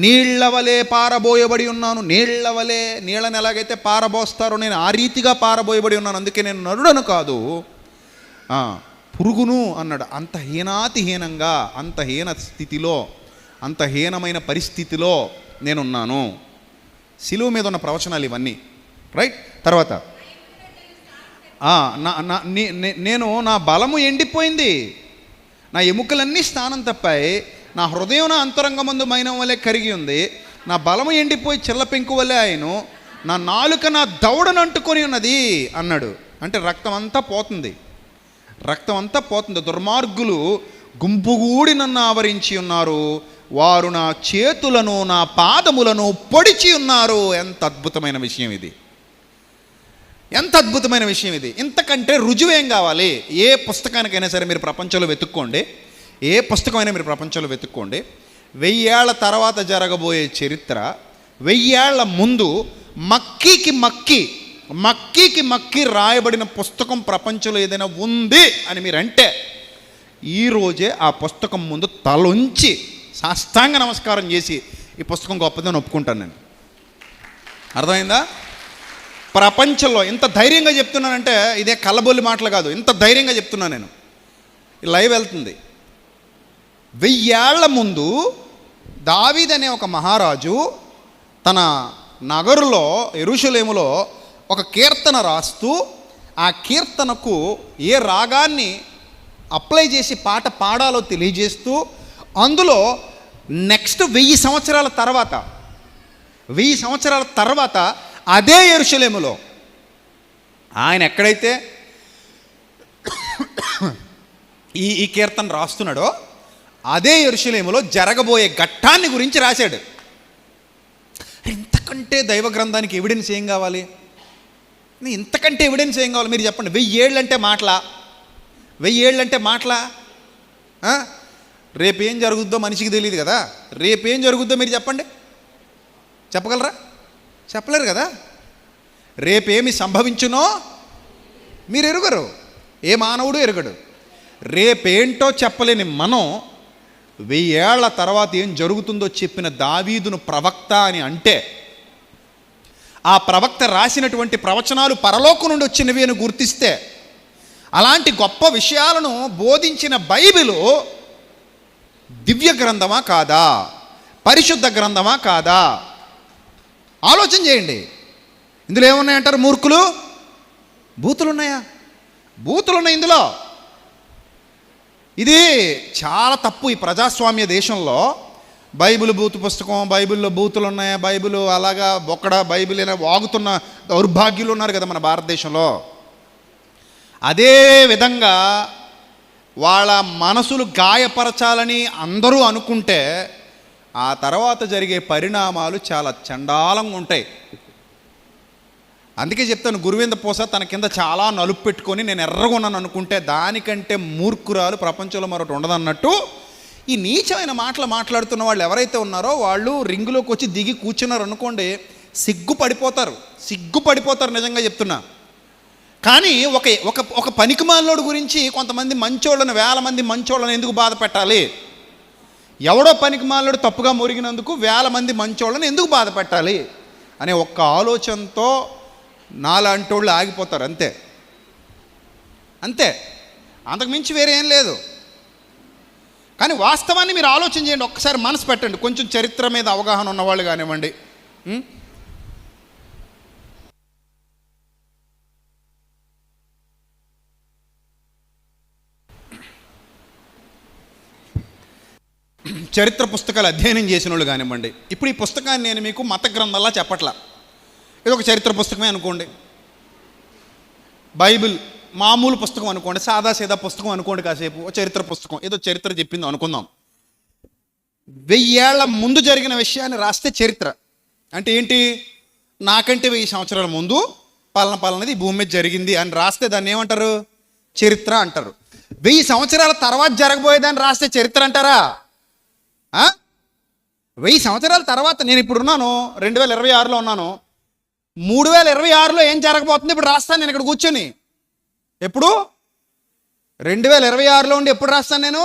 S1: నీళ్ల వలె పారబోయబడి ఉన్నాను. నీళ్ల వలె, నీళ్ళని ఎలాగైతే పారబోస్తారో నేను ఆ రీతిగా పారబోయబడి ఉన్నాను, అందుకే నేను నరుడను కాదు పురుగును అన్నాడు. అంత హీనాతిహీనంగా, అంత హీన స్థితిలో, అంత హీనమైన పరిస్థితిలో నేనున్నాను. శిలువ మీద ఉన్న ప్రవచనాలు ఇవన్నీ, రైట్? తర్వాత, నేను నా బలము ఎండిపోయింది, నా ఎముకలన్నీ స్థానం తప్పాయి, నా హృదయం నా అంతరంగమందు మైనం వలె కరిగి ఉంది, నా బలము ఎండిపోయి చిల్ల పెంకు వలె ఆయను, నా నాలుక నా దవడను అంటుకొని ఉన్నది అన్నాడు. అంటే రక్తం అంతా పోతుంది. దుర్మార్గులు గుంపుగూడి నన్ను ఆవరించి ఉన్నారు, వారు నా చేతులను నా పాదములను పొడిచి ఉన్నారు. ఎంత అద్భుతమైన విషయం ఇది, ఎంత అద్భుతమైన విషయం ఇది. ఇంతకంటే రుజువేం కావాలి? ఏ పుస్తకానికైనా సరే మీరు ప్రపంచంలో వెతుక్కోండి, ఏ పుస్తకమైనా మీరు ప్రపంచంలో వెతుక్కోండి, 1000 ఏళ్ల తర్వాత జరగబోయే చరిత్ర, 1000 ఏళ్ల ముందు మక్కీకి మక్కి రాయబడిన పుస్తకం ప్రపంచంలో ఏదైనా ఉంది అని మీరంటే, ఈరోజే ఆ పుస్తకం ముందు తలొంచి సాష్టాంగ నమస్కారం చేసి ఈ పుస్తకం గొప్పదని ఒప్పుకుంటాను నేను. అర్థమైందా? ప్రపంచంలో ఇంత ధైర్యంగా చెప్తున్నానంటే ఇదే కళ్ళబొల్లి మాటలు కాదు, ఇంత ధైర్యంగా చెప్తున్నాను నేను. ఈ లైవ్ వెళ్తుంది. 1000 ఏళ్ల ముందు దావీదు అనే ఒక మహారాజు తన నగరులో, యెరూషలేములో ఒక కీర్తన రాస్తూ, ఆ కీర్తనకు ఏ రాగాన్ని అప్లై చేసి పాట పాడాలో తెలియజేస్తూ, అందులో నెక్స్ట్ 1000 సంవత్సరాల తర్వాత అదే యెరూషలేములో ఆయన ఎక్కడైతే ఈ కీర్తన రాస్తున్నాడో అదే యెరూషలేములో జరగబోయే ఘట్టాన్ని గురించి రాశాడు. ఇంతకంటే దైవ గ్రంథానికి ఎవిడెన్స్ ఏం కావాలి? ఇంతకంటే ఎవిడెన్స్ ఏం కావాలి మీరు చెప్పండి? 1000 ఏళ్ళు అంటే మాటలా? 1000 ఏళ్ళు అంటే మాటలా? రేపేం జరుగుద్దో మనిషికి తెలియదు కదా. రేపేం జరుగుద్దో మీరు చెప్పండి, చెప్పగలరా? చెప్పలేరు కదా. రేపేమి సంభవించునో మీరు ఎరుగరు, ఏ మానవుడు ఎరుగడు. రేపేంటో చెప్పలేని మనం 1000 ఏళ్ల తర్వాత ఏం జరుగుతుందో చెప్పిన దావీదును ప్రవక్త అని అంటే, ఆ ప్రవక్త రాసినటువంటి ప్రవచనాలు పరలోకం నుండి వచ్చినవి అని గుర్తిస్తే, అలాంటి గొప్ప విషయాలను బోధించిన బైబిలు దివ్య గ్రంథమా కాదా, పరిశుద్ధ గ్రంథమా కాదా? ఆలోచన చేయండి. ఇందులో ఏమున్నాయంటారు మూర్ఖులు? బూతులు ఉన్నాయా? బూతులు ఉన్నాయి ఇందులో. ఇది చాలా తప్పు. ఈ ప్రజాస్వామ్య దేశంలో బైబిల్ బూతు పుస్తకం, బైబిల్లో బూతులు ఉన్నాయా, బైబిల్ అలాగా బొక్కడ, బైబిల్ అయినా వాగుతున్న దౌర్భాగ్యులు ఉన్నారు కదా మన భారతదేశంలో. అదే విధంగా వాళ్ళ మనసులు గాయపరచాలని అందరూ అనుకుంటే ఆ తర్వాత జరిగే పరిణామాలు చాలా చండాలంగా ఉంటాయి. అందుకే చెప్తాను, గురువింద పూస తన కింద చాలా నలుపు పెట్టుకొని నేను ఎర్రగొన్నాను అనుకుంటే దానికంటే మూర్ఖురాలు ప్రపంచంలో మరొకటి ఉండదన్నట్టు ఈ నీచమైన మాటలు మాట్లాడుతున్న వాళ్ళు ఎవరైతే ఉన్నారో వాళ్ళు రింగులోకి వచ్చి దిగి కూర్చున్నారు అనుకోండి, సిగ్గుపడిపోతారు నిజంగా చెప్తున్నా. కానీ ఒక పనికిమాలినోడు గురించి కొంతమంది మంచోళ్ళను, 1000 మంది మంచోళ్ళను ఎందుకు బాధ పెట్టాలి? ఎవడో పనికిమాలినోడు తప్పుగా మురిగినందుకు 1000 మంది మంచోళ్ళను ఎందుకు బాధ పెట్టాలి అనే ఒక్క ఆలోచనతో నాలాంటోళ్ళు ఆగిపోతారు. అంతే, అంతకుమించి వేరే ఏం లేదు. కానీ వాస్తవాన్ని మీరు ఆలోచన చేయండి, ఒక్కసారి మనసు పెట్టండి. కొంచెం చరిత్ర మీద అవగాహన ఉన్నవాళ్ళు కానివ్వండి, చరిత్ర పుస్తకాలు అధ్యయనం చేసిన వాళ్ళు కానివ్వండి. ఇప్పుడు ఈ పుస్తకాన్ని నేను మీకు మత గ్రంథంలా చెప్పట్లా, ఇది ఒక చరిత్ర పుస్తకమే అనుకోండి. బైబిల్ మామూలు పుస్తకం అనుకోండి, సాదాసీదా పుస్తకం అనుకోండి, కాసేపు చరిత్ర పుస్తకం, ఏదో చరిత్ర చెప్పింది అనుకుందాం. 1000 ఏళ్ల ముందు జరిగిన విషయాన్ని రాస్తే చరిత్ర అంటే ఏంటి? నాకంటే 1000 సంవత్సరాల ముందు పలానది ఈ భూమి మీద జరిగింది అని రాస్తే దాన్ని ఏమంటారు? చరిత్ర అంటారు. 1000 సంవత్సరాల తర్వాత జరగబోయేదాన్ని రాస్తే చరిత్ర అంటారా? 1000 సంవత్సరాల తర్వాత నేను ఇప్పుడు ఉన్నాను, 2026లో ఉన్నాను. 3026లో ఏం జరగబోతుంది ఇప్పుడు రాస్తాను నేను ఇక్కడ కూర్చొని. ఎప్పుడు? 2026లో ఉండి ఎప్పుడు రాస్తాను నేను?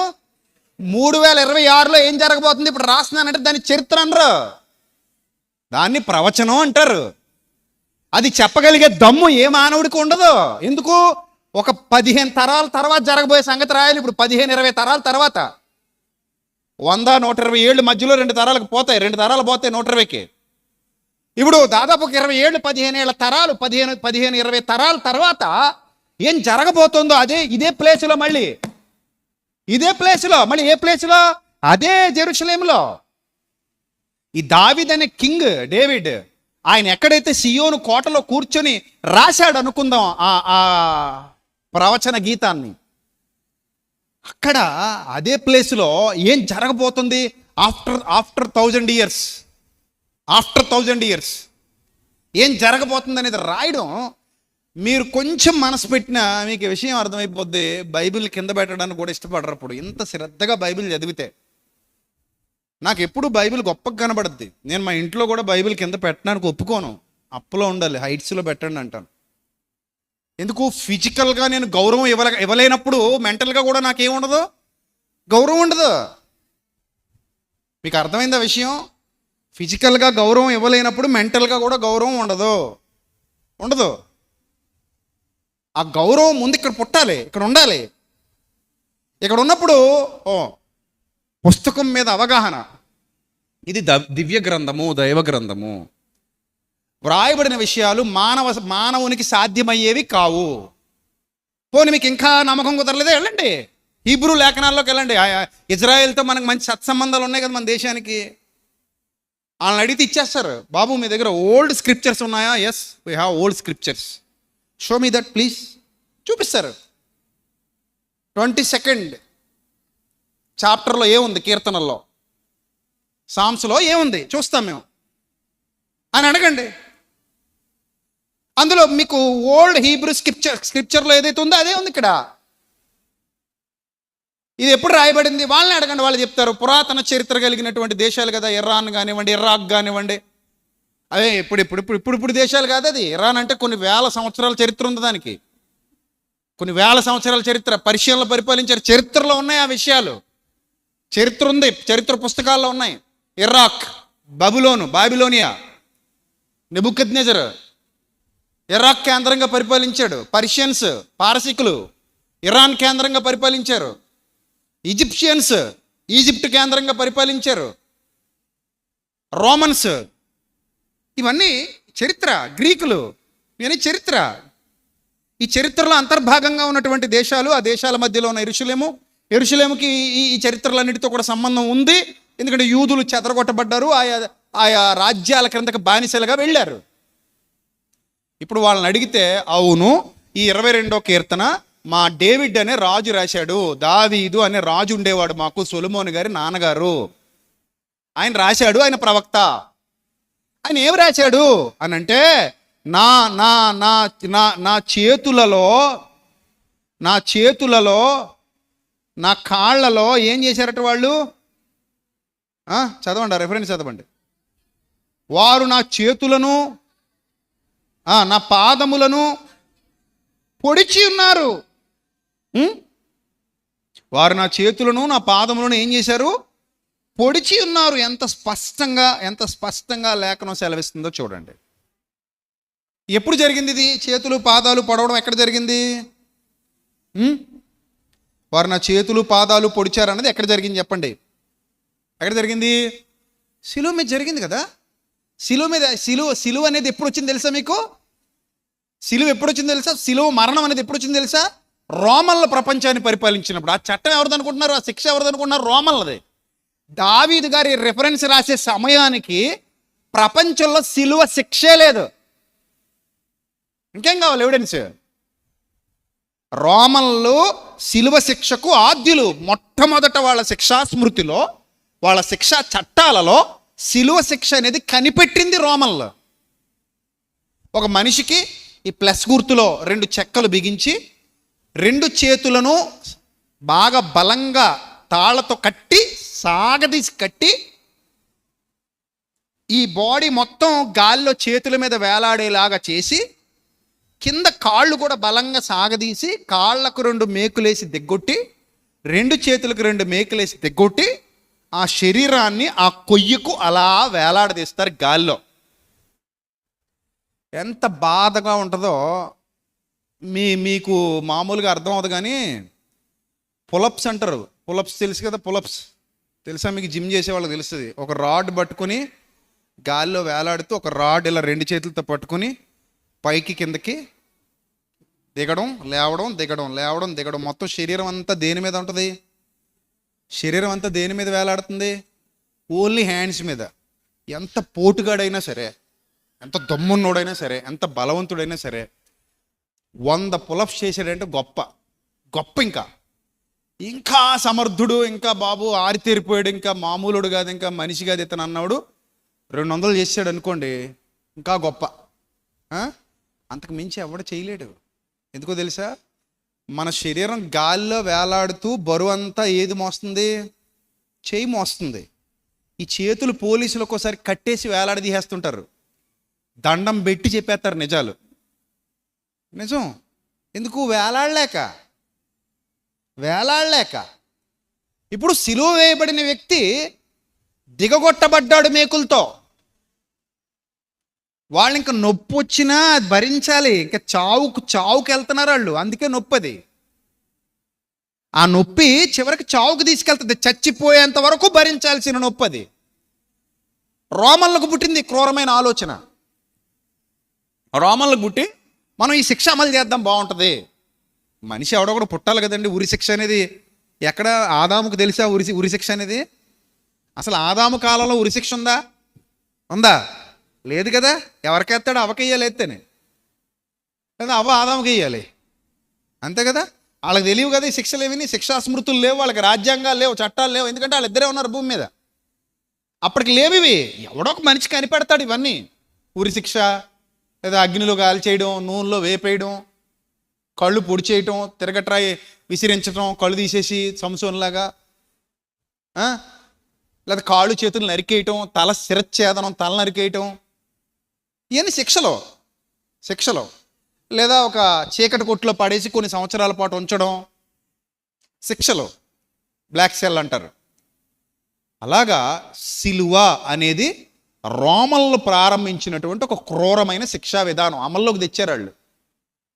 S1: 3026లో ఏం జరగబోతుంది ఇప్పుడు రాస్తున్నానంటే దాన్ని చరిత్ర అనరు, దాన్ని ప్రవచనం అంటారు. అది చెప్పగలిగే దమ్ము ఏ మానవుడికి ఉండదు. ఎందుకు? ఒక 15 తరాల తర్వాత జరగబోయే సంగతి రాయాలి. ఇప్పుడు 15-20 తరాల తర్వాత 100-120 ఏళ్ళు మధ్యలో 2 తరాలకు పోతాయి. 2 తరాలు పోతాయి 120కి. ఇప్పుడు దాదాపు 20 ఏళ్ళు, 15 ఏళ్ళ తరాలు, 15-20 తరాల తర్వాత ఏం జరగబోతుందో ఇదే ప్లేస్లో మళ్ళీ ఏ ప్లేస్లో? అదే జెరూసలేంలో. ఈ దావీదు అనే కింగ్ డేవిడ్, ఆయన ఎక్కడైతే సియోను కోటలో కూర్చొని రాశాడు అనుకుందాం ఆ ప్రవచన గీతాన్ని, అక్కడ అదే ప్లేస్లో ఏం జరగబోతుంది ఆఫ్టర్ 1000 ఇయర్స్ ఏం జరగబోతుంది అనేది రాయడం, మీరు కొంచెం మనసు పెట్టినా మీకు ఈ విషయం అర్థమైపోద్ది. బైబిల్ కింద పెట్టడానికి కూడా ఇష్టపడరు. అప్పుడు ఇంత శ్రద్ధగా బైబిల్ చదివితే నాకు ఎప్పుడు బైబిల్ గొప్పగా కనబడుద్ది. నేను మా ఇంట్లో కూడా బైబిల్ కింద పెట్టడానికి ఒప్పుకోను. అప్పులో ఉండాలి, హైట్స్లో పెట్టండి అంటాను. ఎందుకు? ఫిజికల్గా నేను గౌరవం ఇవ్వలేనప్పుడు మెంటల్గా కూడా నాకేముండదు, గౌరవం ఉండదు. మీకు అర్థమైందా విషయం? ఫిజికల్గా గౌరవం ఇవ్వలేనప్పుడు మెంటల్గా కూడా గౌరవం ఉండదు. ఆ గౌరవం ముందు ఇక్కడ పుట్టాలి, ఇక్కడ ఉండాలి. ఇక్కడ ఉన్నప్పుడు పుస్తకం మీద అవగాహన, ఇది దివ్య గ్రంథము, దైవ గ్రంథము. వ్రాయబడిన విషయాలు మానవునికి సాధ్యమయ్యేవి కావు. పోనీ మీకు ఇంకా నమ్మకం కుదరలేదే, వెళ్ళండి హీబ్రూ లేఖనాల్లోకి వెళ్ళండి. ఇజ్రాయెల్తో మనకు మంచి సత్సంబంధాలు ఉన్నాయి కదా మన దేశానికి. వాళ్ళని అడిగితే ఇచ్చేస్తారు, బాబు మీ దగ్గర ఓల్డ్ స్క్రిప్చర్స్ ఉన్నాయా? Yes, we have old scriptures, show me that please. చూపిస్తారు. 22nd చాప్టర్లో ఏముంది, కీర్తనల్లో, సామ్స్లో ఏముంది చూస్తాం మేము అని అడగండి. అందులో మీకు ఓల్డ్ హీబ్రూ స్క్రిప్చర్లో ఏదైతే ఉందో అదే ఉంది ఇక్కడ. ఇది ఎప్పుడు రాయబడింది వాళ్ళని అడగండి, వాళ్ళు చెప్తారు. పురాతన చరిత్ర కలిగినటువంటి దేశాలు కదా, ఇరాన్ కానివ్వండి, ఇరాక్ కానివ్వండి, అదే ఇప్పుడు దేశాలు కాదు. అది ఇరాన్ అంటే కొన్ని వేల సంవత్సరాల చరిత్ర ఉంది దానికి, కొన్ని వేల సంవత్సరాల చరిత్ర. పర్షియన్లు పరిపాలించారు, చరిత్రలో ఉన్నాయి ఆ విషయాలు. చరిత్ర ఉంది, చరిత్ర పుస్తకాల్లో ఉన్నాయి. ఇరాక్, బాబిలోనియా, నెబుకద్నెజర్ ఇరాక్ కేంద్రంగా పరిపాలించాడు. పర్షియన్స్, పారసీకులు ఇరాన్ కేంద్రంగా పరిపాలించారు. ఈజిప్షియన్స్ ఈజిప్ట్ కేంద్రంగా పరిపాలించారు. రోమన్స్, ఇవన్నీ చరిత్ర. గ్రీకులు, ఇవన్నీ చరిత్ర. ఈ చరిత్రలో అంతర్భాగంగా ఉన్నటువంటి దేశాలు, ఆ దేశాల మధ్యలో ఉన్న యెరూషలేముకి ఈ చరిత్రలన్నిటితో కూడా సంబంధం ఉంది. ఎందుకంటే యూదులు చెదరగొట్టబడ్డారు, ఆయా రాజ్యాల క్రిందకి బానిసలుగా వెళ్ళారు. ఇప్పుడు వాళ్ళని అడిగితే, అవును, ఈ 22వ కీర్తన మా డేవిడ్ అనే రాజు రాశాడు. దావీదు అనే రాజు ఉండేవాడు మాకు, సొలొమోను గారి నాన్నగారు. ఆయన రాశాడు, ఆయన ప్రవక్త. ఆయన ఏం రాశాడు అని అంటే, నా నా నా నా నా చేతులలో నా కాళ్ళలో ఏం చేశారట వాళ్ళు? చదవండి, రెఫరెన్స్ చదవండి. వారు నా చేతులను నా పాదములను పొడిచి ఉన్నారు. వారు నా చేతులను నా పాదములను ఏం చేశారు? పొడిచి ఉన్నారు. ఎంత స్పష్టంగా లేఖనం సెలవిస్తుందో చూడండి. ఎప్పుడు జరిగింది ఇది? చేతులు పాదాలు పొడవడం ఎక్కడ జరిగింది? వారు నా చేతులు పాదాలు పొడిచారన్నది ఎక్కడ జరిగింది చెప్పండి? ఎక్కడ జరిగింది? శిలువ మీద జరిగింది కదా. శిలువ అనేది ఎప్పుడు వచ్చింది తెలుసా మీకు? శిలువ ఎప్పుడు వచ్చింది తెలుసా? శిలువ మరణం అనేది ఎప్పుడు వచ్చింది తెలుసా? రోమన్ల ప్రపంచాన్ని పరిపాలించినప్పుడు. ఆ చట్టం ఎవరిది అనుకుంటున్నారు? ఆ శిక్ష ఎవరిది అనుకుంటున్నారు? రోమన్లది. దావీదు గారి రెఫరెన్స్ రాసే సమయానికి ప్రపంచంలో శిలువ శిక్షే లేదు. ఇంకేం కావాలి ఎవిడెన్స్? రోమన్లు శిలువ శిక్షకు ఆద్యులు. మొట్టమొదట వాళ్ళ శిక్షా స్మృతిలో, వాళ్ళ శిక్షా చట్టాలలో శిలువ శిక్ష అనేది కనిపెట్టింది రోమన్లు. ఒక మనిషికి ఈ ప్లస్ గుర్తులో 2 చెక్కలు బిగించి 2 చేతులను బాగా బలంగా తాళ్లతో సాగదీసి కట్టి ఈ బాడీ మొత్తం గాలిలో చేతుల మీద వేలాడేలాగా చేసి కింద కాళ్ళు కూడా బలంగా సాగదీసి కాళ్లకు 2 మేకులేసి దిగ్గొట్టి 2 చేతులకు 2 మేకులేసి దిగ్గొట్టి ఆ శరీరాన్ని ఆ కొయ్యకు అలా వేలాడదీస్తారు గాల్లో. ఎంత బాధగా ఉంటుందో మీకు మామూలుగా అర్థం అవుతుంది. కానీ పులప్స్ అంటారు. పులప్స్ తెలుసు కదా? పులప్స్ తెలుసా మీకు? జిమ్ చేసే వాళ్ళకి తెలుస్తుంది. ఒక రాడ్ పట్టుకొని గాల్లో వేలాడుతూ ఒక రాడ్ ఇలా 2 చేతులతో పట్టుకొని పైకి కిందకి దిగడం, లేవడం, దిగడం, లేవడం, దిగడం. మొత్తం శరీరం అంతా దేని మీద ఉంటుంది? శరీరం అంతా దేని మీద వేలాడుతుంది? ఓన్లీ హ్యాండ్స్ మీద. ఎంత పోటుగాడైనా సరే, ఎంత దమ్మున్నోడైనా సరే, ఎంత బలవంతుడైనా సరే 100 పులప్స్ చేసాడంటే గొప్ప ఇంకా సమర్థుడు, ఇంకా బాబు ఆరితేరిపోయాడు, ఇంకా మామూలుడు కాదు, ఇంకా మనిషి కాదు ఇతను అన్నాడు. 200 చేసాడు అనుకోండి, ఇంకా గొప్ప. అంతకు మించి ఎవడు చేయలేడు. ఎందుకో తెలుసా? మన శరీరం గాల్లో వేలాడుతూ బరువు అంతా ఏది మోస్తుంది? చేయి మోస్తుంది. ఈ చేతులు పోలీసులు ఒక్కోసారి కట్టేసి వేలాడదీసేస్తుంటారు. దండం పెట్టి చెప్పేస్తారు నిజాలు. నిజం. ఎందుకు? వేలాడలేక. ఇప్పుడు సిలువ వేయబడిన వ్యక్తి దిగగొట్టబడ్డాడు మేకులతో. వాళ్ళు ఇంకా నొప్పి వచ్చినా భరించాలి. ఇంకా చావుకు వెళ్తున్నారు వాళ్ళు. అందుకే నొప్పి. ఆ నొప్పి చివరికి చావుకు తీసుకెళ్తుంది. చచ్చిపోయేంత వరకు భరించాల్సిన నొప్పి. రోమన్లకు పుట్టింది క్రూరమైన ఆలోచన. రోమన్లకు పుట్టి మనం ఈ శిక్ష అమలు చేద్దాం, బాగుంటుంది. మనిషి ఎవడో కూడా పుట్టాలి కదండి. ఉరి శిక్ష అనేది ఎక్కడ? ఆదాముకు తెలుసా ఉరి శిక్ష అనేది? అసలు ఆదాము కాలంలో ఉరి శిక్ష ఉందా? లేదు కదా. ఎవరికెత్తాడు? అవకెయ్యాలి. ఎత్తేనే లేదా ఆదాముకి వేయాలి. అంతే కదా. వాళ్ళకి తెలియవు కదా ఈ శిక్షలు ఏమి. శిక్షా స్మృతులు లేవు వాళ్ళకి, రాజ్యాంగాలు లేవు, చట్టాలు లేవు. ఎందుకంటే వాళ్ళిద్దరే ఉన్నారు భూమి మీద. అప్పటికి లేవు ఇవి. ఎవడో ఒక మనిషి కనిపెడతాడు ఇవన్నీ. ఉరి శిక్ష, లేదా అగ్నిలో గాలి చేయడం, నూనెలో వేపేయడం, కళ్ళు పొడి చేయటం, తిరగట్రాయి విసిరించడం, కళ్ళు తీసేసి సంసోన్లాగా, లేదా కాళ్ళు చేతులు నరికేయటం, తల శిరచ్ఛేదనం, తల నరికేయటం. ఇవన్నీ శిక్షలో. లేదా ఒక చీకటి కొట్టులో పడేసి కొన్ని సంవత్సరాల పాటు ఉంచడం శిక్షలు. బ్లాక్ సెల్ అంటారు. అలాగా సిలువ అనేది రోమన్లు ప్రారంభించినటువంటి ఒక క్రూరమైన శిక్షా విధానం అమల్లోకి తెచ్చారు. వాళ్ళు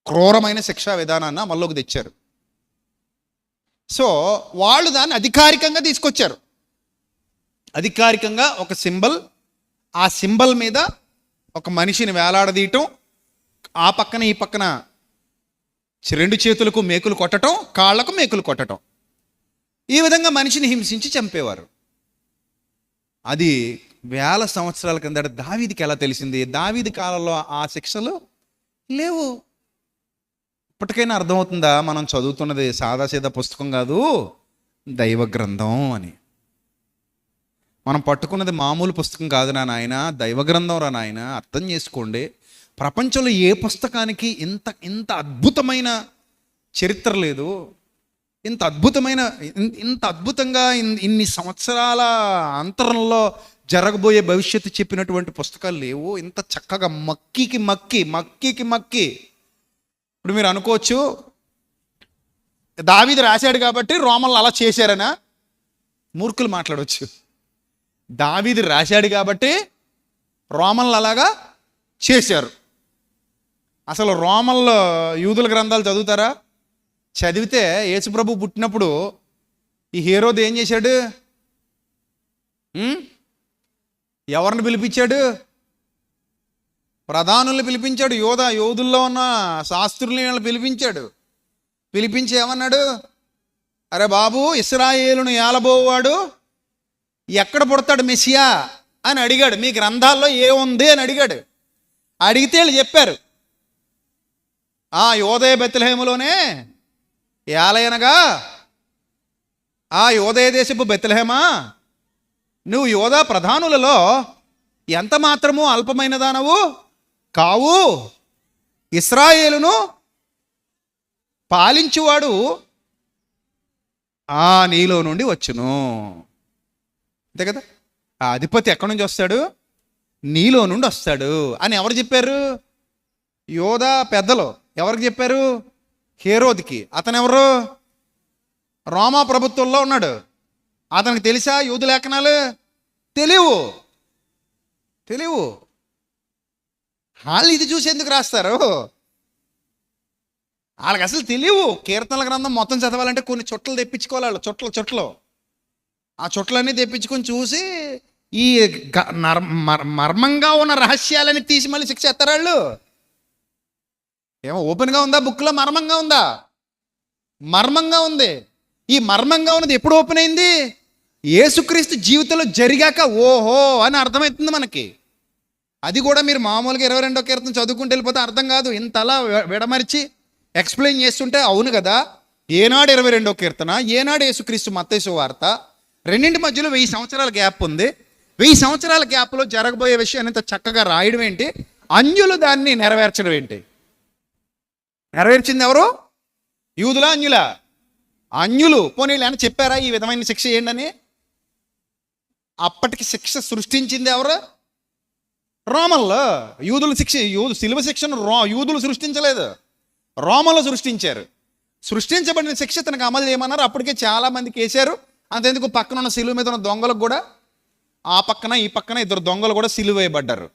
S1: క్రూరమైన శిక్షా విధానాన్ని అమల్లోకి తెచ్చారు. సో వాళ్ళు దాన్ని అధికారికంగా తీసుకొచ్చారు. అధికారికంగా ఒక సింబల్, ఆ సింబల్ మీద ఒక మనిషిని వేలాడదీయటం, ఆ పక్కన ఈ పక్కన 2 చేతులకు మేకులు కొట్టడం, కాళ్లకు మేకులు కొట్టడం, ఈ విధంగా మనిషిని హింసించి చంపేవారు. అది వేల సంవత్సరాల కిందట దావీదుకి ఎలా తెలిసింది? దావీదు కాలంలో ఆ శిక్షలు లేవు. ఇప్పటికైనా అర్థమవుతుందా? మనం చదువుతున్నది సాదాసీదా పుస్తకం కాదు, దైవ గ్రంథం అని. మనం పట్టుకున్నది మామూలు పుస్తకం కాదు నా నాయన, దైవ గ్రంథం రా నాయన. అర్థం చేసుకోండి, ప్రపంచంలో ఏ పుస్తకానికి ఇంత అద్భుతమైన చరిత్ర లేదు, ఇంత అద్భుతంగా ఇన్ని సంవత్సరాల అంతరంలో జరగబోయే భవిష్యత్తు చెప్పినటువంటి పుస్తకాలు లేవు. ఇంత చక్కగా మక్కికి మక్కి. ఇప్పుడు మీరు అనుకోవచ్చు, దావీదు రాశాడు కాబట్టి రోమన్లు అలా చేశారనా? మూర్ఖులు మాట్లాడవచ్చు. దావీదు రాశాడు కాబట్టి రోమన్లు అలాగా చేశారు. అసలు రోమన్లు యూదుల గ్రంథాలు చదువుతారా? చదివితే యేసుప్రభు పుట్టినప్పుడు ఈ హేరోదు ఏం చేశాడు? ఎవరిని పిలిపించాడు? ప్రధానుల్ని పిలిపించాడు. యోధుల్లో ఉన్న శాస్త్రుల్ని పిలిపించి ఏమన్నాడు? అరే బాబు, ఇశ్రాయేలును ఏలబోవాడు ఎక్కడ పుడతాడు మెస్సియా అని అడిగాడు. మీ గ్రంథాల్లో ఏముంది అని అడిగాడు. అడిగితే వీళ్ళు చెప్పారు, యోదయ బెత్లెహేములోనే ఏలయనగా యోదయ దేశపు బెత్లెహేమా, నువ్వు యోధా ప్రధానులలో ఎంత మాత్రమూ అల్పమైన దానవు కావు, ఇశ్రాయేలును పాలించువాడు నీలో నుండి వచ్చును. అంతే కదా? ఆ అధిపతి ఎక్కడి నుంచి వస్తాడు? నీలో నుండి వస్తాడు అని ఎవరు చెప్పారు? యోధా పెద్దలు. ఎవరికి చెప్పారు? హేరోదుకి. అతను ఎవరు? రోమా ప్రభుత్వంలో ఉన్నాడు. అతనికి తెలుసా యూదు లేఖనాలు? తెలియవు. వాళ్ళు ఇది చూసి ఎందుకు రాస్తారు? వాళ్ళకి అసలు తెలియవు. కీర్తనల గ్రంథం మొత్తం చదవాలంటే కొన్ని చుట్టలు తెప్పించుకోవాలి వాళ్ళు. చుట్టలు ఆ చుట్టలన్నీ తెప్పించుకొని చూసి ఈ మర్మంగా ఉన్న రహస్యాలని తీసి మళ్ళీ శిక్ష ఎత్తారు వాళ్ళు. ఏమో ఓపెన్గా ఉందా బుక్లో? మర్మంగా ఉందా? మర్మంగా ఉంది. ఈ మర్మంగా ఉన్నది ఎప్పుడు ఓపెన్ అయింది? యేసుక్రీస్తు జీవితంలో జరిగాక ఓహో అని అర్థమవుతుంది మనకి. అది కూడా మీరు మామూలుగా 22వ కీర్తన చదువుకుంటూ వెళ్ళిపోతే అర్థం కాదు. ఇంతలా విడమరిచి ఎక్స్ప్లెయిన్ చేస్తుంటే అవును కదా, ఏనాడు 22వ కీర్తన, ఏనాడు యేసుక్రీస్తు మత్తయి సువార్త, రెండింటి మధ్యలో 1000 సంవత్సరాల గ్యాప్ ఉంది. 1000 సంవత్సరాల గ్యాప్లో జరగబోయే విషయాన్ని ఇంత చక్కగా రాయడం ఏంటి? అన్యులు దాన్ని నెరవేర్చడం ఏంటి? నెరవేర్చింది ఎవరు? యూదులా అన్యులా? అన్యులు. పోనీ అని చెప్పారా ఈ విధమైన శిక్ష ఏంటని? అప్పటికి శిక్ష సృష్టించింది ఎవరు? రోమన్లు. సిలువ శిక్షను యూదులు సృష్టించలేదు, రోమన్లు సృష్టించారు. సృష్టించబడిన శిక్ష తనకు అమలు చేయమన్నారు. అప్పటికే చాలా మందికి వేశారు. అంతెందుకు పక్కన ఉన్న సిలువ మీద ఉన్న దొంగలకు కూడా, ఆ పక్కన ఈ పక్కన 2 దొంగలు కూడా సిలువ వేయబడ్డారు.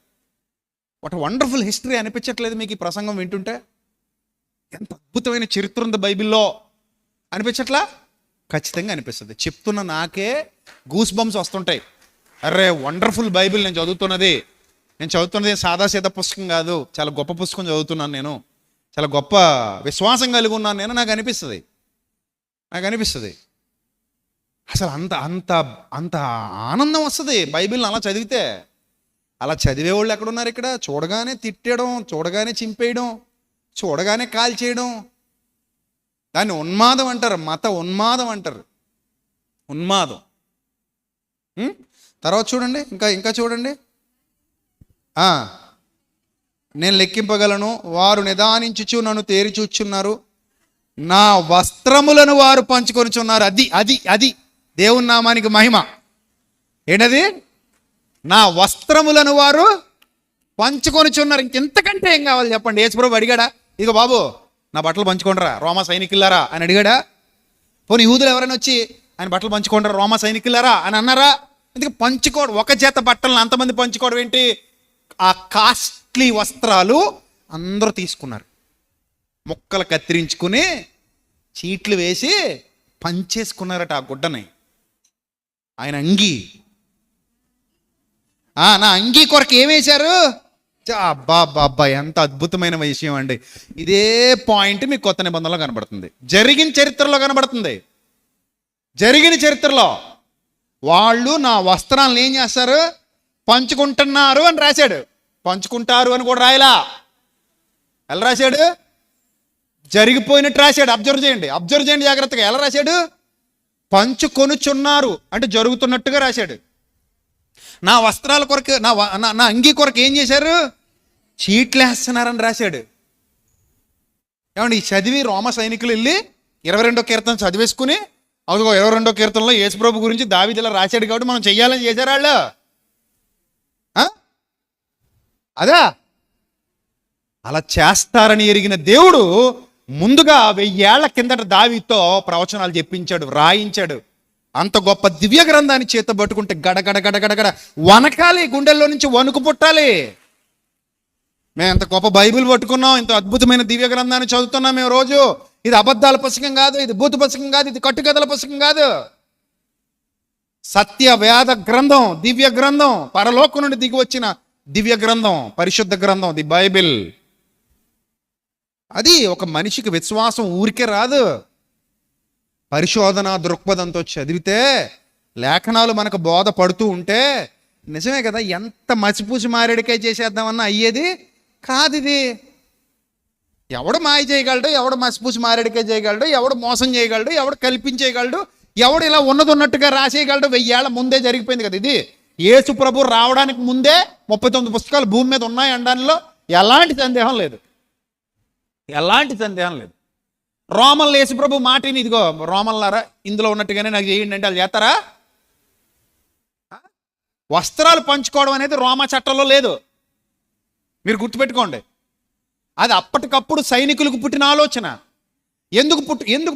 S1: వాట్ వండర్ఫుల్ హిస్టరీ అనిపించట్లేదు మీకు ఈ ప్రసంగం వింటుంటే? ఎంత అద్భుతమైన చరిత్ర ఉంది బైబిల్లో అనిపించట్లా? ఖచ్చితంగా అనిపిస్తుంది. చెప్తున్న నాకే గూస్ బంప్స్ వస్తుంటాయి. అరే వండర్ఫుల్ బైబిల్ నేను చదువుతున్నది సాదాసీదా పుస్తకం కాదు, చాలా గొప్ప పుస్తకం చదువుతున్నాను నేను, చాలా గొప్ప విశ్వాసం కలిగి ఉన్నాను నేను. నాకు అనిపిస్తుంది అసలు అంత ఆనందం వస్తుంది బైబిల్ని అలా చదివితే. అలా చదివేవాళ్ళు ఎక్కడున్నారు ఇక్కడ? చూడగానే తిట్టేయడం, చూడగానే చింపేయడం, చూడగానే కాల్చేయడం, దాన్ని ఉన్మాదం అంటారు. మత ఉన్మాదం అంటారు. ఉన్మాదం. తర్వాత చూడండి, ఇంకా చూడండి. నేను లెక్కింపగలను, వారు నిదానించుచు నన్ను తేరి చూచున్నారు, నా వస్త్రములను వారు పంచుకొనిచున్నారు. అది దేవుని నామానికి మహిమ. ఏంటది? నా వస్త్రములను వారు పంచుకొనిచున్నారు. ఇంకెంతకంటే ఏం కావాలి చెప్పండి? యేసుప్రభు అడిగాడా, ఇక బాబు నా బట్టలు పంచుకోండిరా రోమా సైనికులారా అని అడిగాడా? పోనీ యూదులు ఎవరైనా వచ్చి ఆయన బట్టలు పంచుకోండిరా రోమా సైనికులారా అని అన్నారా? అందుకే పంచుకోవడం, ఒక జత బట్టలను అంతమంది పంచుకోవడం ఏంటి? ఆ కాస్ట్లీ వస్త్రాలు అందరూ తీసుకున్నారు, ముక్కలు కత్తిరించుకుని చీట్లు వేసి పంచేసుకున్నారట ఆ గుడ్డని. ఆయన అంగీ, నా అంగీ కొరకు ఏమేశారు? అబ్బా అబ్బా, ఎంత అద్భుతమైన విషయం అండి. ఇదే పాయింట్ మీకు కొత్త నిబంధనలో కనబడుతుంది, జరిగిన చరిత్రలో కనబడుతుంది. జరిగిన చరిత్రలో వాళ్ళు నా వస్త్రాలను ఏం చేస్తారు? పంచుకుంటున్నారు అని రాశాడు. పంచుకుంటారు అని కూడా రాయలా. ఎలా రాశాడు? జరిగిపోయినట్టు రాశాడు. అబ్జర్వ్ చేయండి జాగ్రత్తగా. ఎలా రాశాడు? పంచుకొనుచున్నారు అంటే జరుగుతున్నట్టుగా రాశాడు. నా వస్త్రాల కొరకు, నా అంగీ కొరకు ఏం చేశారు? చీట్లు వేస్తున్నారని రాశాడు. ఏమండి, ఈ చదివి రోమ సైనికులు వెళ్ళి 22వ కీర్తన చదివేసుకుని, అదిగో 22వ కీర్తనలో యేసుప్రభు గురించి దావీదు ఇలా రాశాడు కాబట్టి మనం చెయ్యాలని చేశారు వాళ్ళు. అదా? అలా చేస్తారని ఎరిగిన దేవుడు ముందుగా 1000 ఏళ్ల కిందట దావీదుతో ప్రవచనాలు చెప్పించాడు, రాయించాడు. అంత గొప్ప దివ్య గ్రంథాన్ని చేత పట్టుకుంటే గడగడ గడగడగడ వనకాలి, గుండెల్లో నుంచి వణుకు పుట్టాలి. మేము ఎంత గొప్ప బైబిల్ పట్టుకున్నాం, ఇంత అద్భుతమైన దివ్య గ్రంథాన్ని చదువుతున్నాం మేము రోజు. ఇది అబద్ధాల పుస్తకం కాదు, ఇది భూత పుస్తకం కాదు, ఇది కట్టుకథల పుస్తకం కాదు. సత్య వేద గ్రంథం, దివ్య గ్రంథం, పరలోకం నుండి దిగి వచ్చిన దివ్య గ్రంథం, పరిశుద్ధ గ్రంథం, ది బైబిల్. అది ఒక మనిషికి విశ్వాసం ఊరికే రాదు. పరిశోధన దృక్పథంతో చదివితే, లేఖనాలు మనకు బోధ పడుతూ ఉంటే నిజమే కదా, ఎంత మసిపూసి మారేడికాయ చేసేద్దామన్నా అయ్యేది కాదు. ఇది ఎవడు మాయ చేయగలడు, ఎవడు మసిపూసి మారేడికాయ చేయగలడు, ఎవడు మోసం చేయగలడు, ఎవడు కల్పించేయగలడు, ఎవడు ఇలా ఉన్నట్టుగా రాసేయగలడు? 1000 ఏళ్ల ముందే జరిగిపోయింది కదా ఇది. యేసు ప్రభు రావడానికి ముందే 39 పుస్తకాలు భూమి మీద ఉన్నాయి అనడంలో ఎలాంటి సందేహం లేదు. రోమన్లు యేసు ప్రభు మాటిని, ఇదిగో రోమన్లారా ఇందులో ఉన్నట్టుగానే నాకు చేయండి అంటే వాళ్ళు చేస్తారా? వస్త్రాలు పంచుకోవడం అనేది రోమా చట్టంలో లేదు, మీరు గుర్తుపెట్టుకోండి. అది అప్పటికప్పుడు సైనికులకు పుట్టిన ఆలోచన. ఎందుకు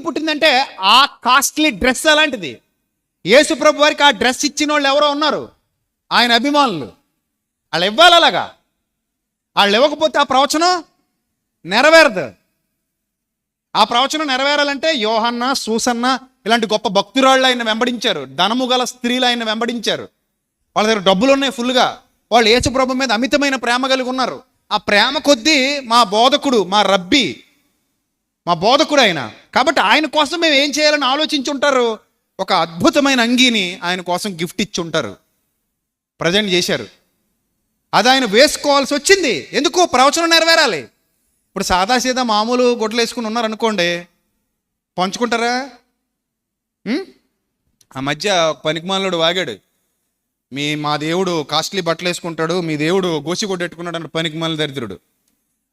S1: పుట్టిందంటే ఆ కాస్ట్లీ డ్రెస్ అలాంటిది. యేసు ప్రభు వారికి ఆ డ్రెస్ ఇచ్చిన వాళ్ళు ఎవరో ఉన్నారు, ఆయన అభిమానులు. వాళ్ళు ఇవ్వాలి. అలాగా వాళ్ళు ఇవ్వకపోతే ఆ ప్రవచనం నెరవేరదు. ఆ ప్రవచనం నెరవేరాలంటే యోహన్న, సూసన్న ఇలాంటి గొప్ప భక్తురాళ్ళు ఆయన వెంబడించారు, ధనము గల స్త్రీలు ఆయన వెంబడించారు. వాళ్ళ దగ్గర డబ్బులు ఉన్నాయి ఫుల్గా. వాళ్ళు యేసు ప్రభు మీద అమితమైన ప్రేమ కలిగి ఉన్నారు. ఆ ప్రేమ కొద్దీ మా బోధకుడు, మా రబ్బీ, మా బోధకుడు ఆయన. కాబట్టి ఆయన కోసం మేము ఏం చేయాలని ఆలోచించి ఉంటారు. ఒక అద్భుతమైన అంగీని ఆయన కోసం గిఫ్ట్ ఇచ్చి ఉంటారు, ప్రజెంట్ చేశారు. అది ఆయన వేసుకోవాల్సి వచ్చింది. ఎందుకు? ప్రవచనం నెరవేరాలి. ఇప్పుడు సాదాసీదా మామూలు గుడ్డలు వేసుకుని ఉన్నారనుకోండి, పంచుకుంటారా? ఆ మధ్య పనికిమాలినోడు వాగాడు, మా దేవుడు కాస్ట్లీ బట్టలు వేసుకుంటాడు, మీ దేవుడు గోసిగుడ్డ పెట్టుకున్నాడు అన్న పనికిమాలిన దరిద్రుడు.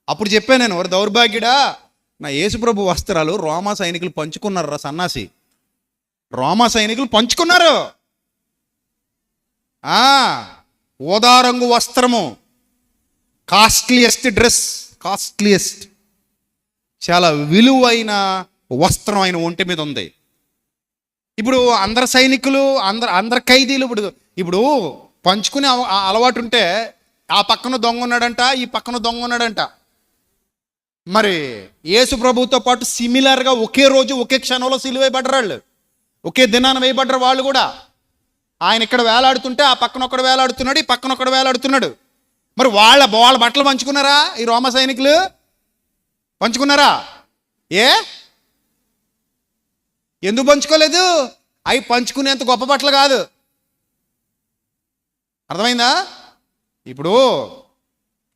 S1: అప్పుడు చెప్పాను నేను, ఒక దౌర్భాగ్యుడా, నా యేసుప్రభు వస్త్రాలు రోమా సైనికులు పంచుకున్నారు రా సన్నాసి. రోమా సైనికులు పంచుకున్నారు. ఓదారంగు వస్త్రము, కాస్ట్లీయెస్ట్ డ్రెస్, కాస్ట్లీయెస్ట్, చాలా విలువైన వస్త్రం ఆయన ఒంటి మీద ఉంది. ఇప్పుడు అందరు సైనికులు, అందరు ఖైదీలు ఇప్పుడు పంచుకునే అలవాటు ఉంటే ఆ పక్కన దొంగ ఉన్నాడంట, ఈ పక్కన దొంగ ఉన్నాడంట. మరి యేసు ప్రభువుతో పాటు సిమిలర్గా ఒకే రోజు ఒకే క్షణంలో సిలువేయబడ్డారు వాళ్ళు, ఒకే దినాన వేయబడ్డారు వాళ్ళు కూడా. ఆయన ఇక్కడ వేలాడుతుంటే ఆ పక్కన ఒకడు వేలాడుతున్నాడు, ఈ పక్కన ఒకడు వేలాడుతున్నాడు. మరి వాళ్ళ బట్టలు పంచుకున్నారా ఈ రోమ సైనికులు? పంచుకున్నారా? ఎందుకు పంచుకోలేదు? అవి పంచుకునేంత గొప్ప బట్టలు కాదు. అర్థమైందా? ఇప్పుడు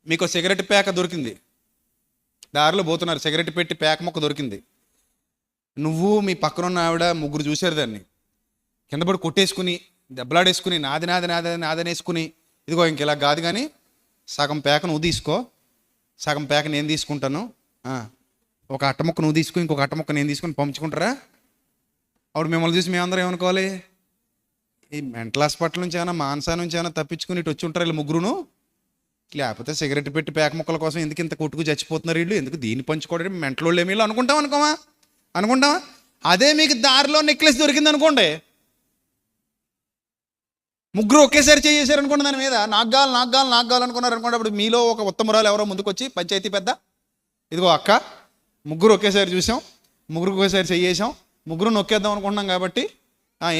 S1: మీకు సిగరెట్ ప్యాక దొరికింది, దారిలో పోతున్నారు, సిగరెట్ పెట్టి ప్యాక మొక్క దొరికింది. నువ్వు మీ పక్కనున్న ఆవిడ ముగ్గురు చూశారు దాన్ని, కింద పడి కొట్టేసుకుని దెబ్బలాడేసుకుని నాదనేసుకుని, ఇదిగో ఇంక ఇలా కాదు కానీ సగం ప్యాక నువ్వు తీసుకో, సగం ప్యాక నేను తీసుకుంటాను, ఒక అట్టముక్క నువ్వు తీసుకుని ఇంకొక అట్టముక్క నేను తీసుకుని పంచుకుంటారా? అప్పుడు మిమ్మల్ని చూసి మేమందరం ఏమనుకోవాలి? ఈ మెంటల్ హాస్పిటల్ నుంచి ఏమైనా మానసా నుంచి ఏమైనా తప్పించుకుని ఇటు వచ్చి ఉంటారు వీళ్ళు ముగ్గురును. లేకపోతే సిగరెట్ పెట్టి ప్యాక ముక్కల కోసం ఎందుకు ఇంత కొట్టుకు చచ్చిపోతున్నారు వీళ్ళు, ఎందుకు దీన్ని పంచుకోవడం, మెంటల్ వాళ్ళు ఏమి అనుకుంటామా? అదే మీకు దారిలో నెక్లెస్ దొరికింది అనుకోండి, ముగ్గురు ఒకేసారి చేసేసారు అనుకోండి, దాని మీద నాకు కావాలి అనుకున్నారు అనుకోండి. అప్పుడు మీలో ఒక ఉత్తమరాలు ఎవరో ముందుకొచ్చి, పంచాయతీ పెద్ద, ఇదిగో అక్క, ముగ్గురు ఒకేసారి చూసాం, ముగ్గురు ఒకేసారి చేసాం, ముగ్గురు నొక్కేద్దాం అనుకుంటున్నాం కాబట్టి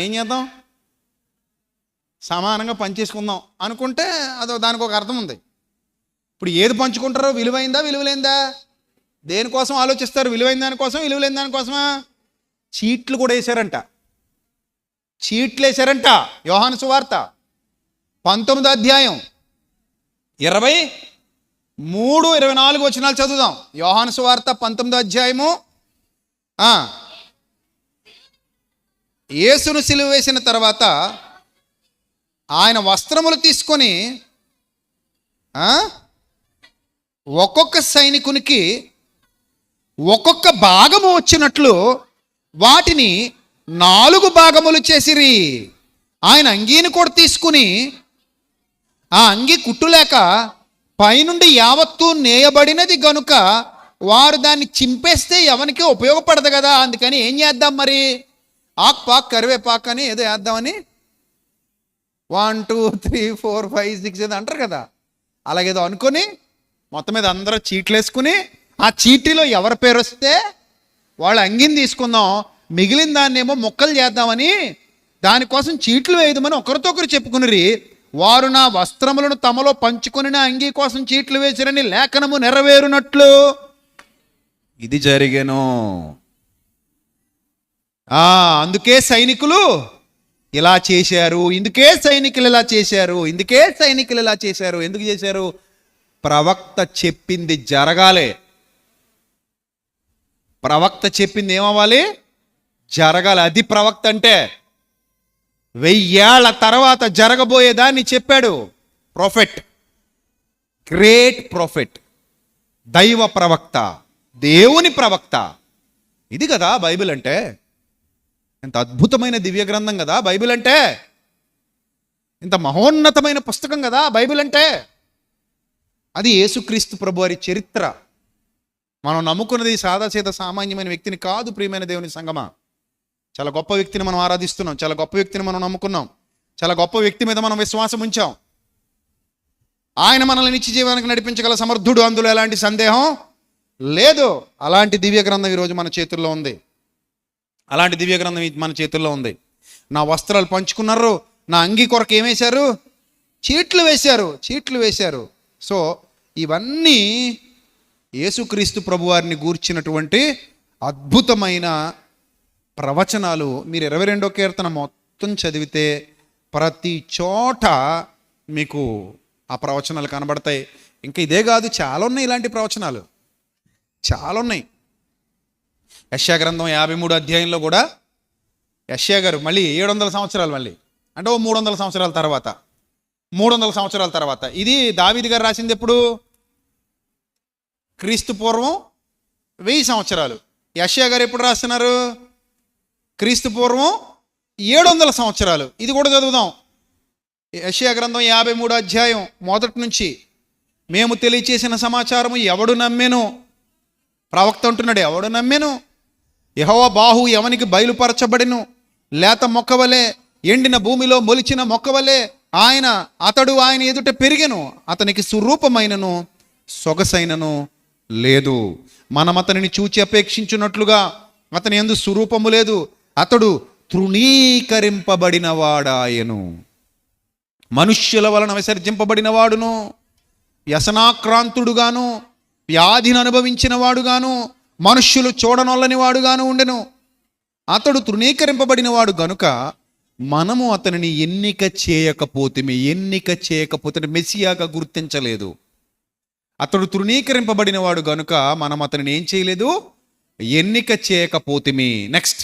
S1: ఏం చేద్దాం, సమానంగా పంచేసుకుందాం అనుకుంటే దానికి ఒక అర్థం ఉంది. ఇప్పుడు ఏది పంచుకుంటారో విలువైందా విలువలేందా, దేనికోసం ఆలోచిస్తారు? విలువైన దానికోసం, విలువలేని దానికోసమా? చీట్లు కూడా వేశారంట, చీట్లు వేశారంట. యోహాను సువార్త 19వ అధ్యాయం 23-24 వచనాలు చదువుదాం. యోహాను సువార్త 19వ అధ్యాయము. యేసును సిలువ వేసిన తర్వాత ఆయన వస్త్రములు తీసుకొని ఒక్కొక్క సైనికునికి ఒక్కొక్క భాగము వచ్చినట్లు వాటిని 4 భాగములు చేసిరి. ఆయన అంగీని కూడా తీసుకుని, ఆ అంగీ కుట్టులేక పైనుండి యావత్తు నేయబడినది గనుక వారు దాన్ని చింపేస్తే ఎవరికి ఉపయోగపడదు కదా, అందుకని ఏం చేద్దాం మరి, ఆకుపాకు కరివేపాకు అని ఏదో వేద్దామని 1 2 3 4 5 6 ఏదో అంటారు కదా, అలాగేదో అనుకొని మొత్తం మీద అందరూ చీట్లు వేసుకుని, ఆ చీటీలో ఎవరి పేరు వస్తే వాళ్ళ అంగిని తీసుకుందాం, మిగిలిన దాన్ని ఏమో మొక్కలు చేద్దామని దానికోసం చీట్లు వేయదామని ఒకరితో ఒకరు చెప్పుకుని, వారు నా వస్త్రములను తమలో పంచుకొని నా అంగీ కోసం చీట్లు వేసిరని లేఖనము నెరవేరునట్లు ఇది జరిగెను. అందుకే సైనికులు ఇలా చేశారు, ఇందుకే సైనికులు ఇలా చేశారు, ఇందుకే సైనికులు ఇలా చేశారు. ఎందుకు చేశారు? ప్రవక్త చెప్పింది జరగాలి. ప్రవక్త చెప్పింది ఏమవ్వాలి? జరగాలి. అది ప్రవక్త అంటే. 1000 ఏళ్ల తర్వాత జరగబోయేదాన్ని చెప్పాడు ప్రొఫెట్, గ్రేట్ ప్రొఫెట్, దైవ ప్రవక్త, దేవుని ప్రవక్త. ఇది కదా బైబిల్ అంటే. ఎంత అద్భుతమైన దివ్య గ్రంథం కదా బైబిల్ అంటే, ఇంత మహోన్నతమైన పుస్తకం కదా బైబిల్ అంటే. అది యేసుక్రీస్తు ప్రభువారి చరిత్ర. మనం నమ్ముకున్నది సాదాసీద సామాన్యమైన వ్యక్తిని కాదు. ప్రియమైన దేవుని సంగమా, చాలా గొప్ప వ్యక్తిని మనం ఆరాధిస్తున్నాం, చాలా గొప్ప వ్యక్తిని మనం నమ్ముకున్నాం, చాలా గొప్ప వ్యక్తి మీద మనం విశ్వాసం ఉంచాం. ఆయన మనల్ని నిత్య జీవానికి నడిపించగల సమర్థుడు, అందులో ఎలాంటి సందేహం లేదు. అలాంటి దివ్య గ్రంథం ఈరోజు మన చేతుల్లో ఉంది. అలాంటి దివ్య గ్రంథం మన చేతుల్లో ఉంది. నా వస్త్రాలు పంచుకున్నారు, నా అంగీ కొరకు ఏం వేశారు? చీట్లు వేశారు. సో ఇవన్నీ యేసుక్రీస్తు ప్రభువారిని గూర్చినటువంటి అద్భుతమైన ప్రవచనాలు. మీరు 22వ కీర్తన మొత్తం చదివితే ప్రతి చోట మీకు ఆ ప్రవచనాలు కనబడతాయి. ఇంకా ఇదే కాదు, చాలా ఉన్నాయి ఇలాంటి ప్రవచనాలు, చాలా ఉన్నాయి. యెషయా గ్రంథం 53వ అధ్యాయంలో కూడా యెషయా గారు మళ్ళీ 700 సంవత్సరాలు, మళ్ళీ అంటే 300 సంవత్సరాల తర్వాత, 300 సంవత్సరాల తర్వాత. ఇది దావీదు గారు రాసింది ఎప్పుడు? క్రీస్తు పూర్వం 1000 సంవత్సరాలు. యెషయా గారు ఎప్పుడు రాస్తున్నారు? క్రీస్తు పూర్వం 700 సంవత్సరాలు. ఇది కూడా చదువుదాం. యెషయా గ్రంథం 53వ అధ్యాయం మొదటి నుంచి. మేము తెలియచేసిన సమాచారము ఎవడు నమ్మెను? ప్రవక్త అంటున్నాడు, ఎవడు నమ్మెను? యెహోవా బాహు ఎవనికి బయలుపరచబడిను? లేత మొక్కవలే, ఎండిన భూమిలో మొలిచిన మొక్కవలే అతడు ఆయన ఎదుట పెరిగెను, అతనికి స్వరూపమైనను సొగసైనను లేదు. మనం అతనిని చూచి అపేక్షించున్నట్లుగా అతని యందు స్వరూపము లేదు. అతడు తృణీకరింపబడిన వాడాయను, మనుష్యుల వలన విసర్జింపబడిన వాడును, వ్యసనాక్రాంతుడుగాను, వ్యాధిని అనుభవించిన వాడుగాను, మనుష్యులు చూడనొల్లని వాడుగాను ఉండెను. అతడు తృణీకరింపబడిన వాడు గనుక మనము అతనిని ఎన్నిక చేయకపోతే మెస్సియాగా గుర్తించలేదు. అతడు తృణీకరింపబడిన వాడు గనుక మనం అతనిని ఏం చేయలేదు? ఎన్నిక చేయకపోతిమి. నెక్స్ట్,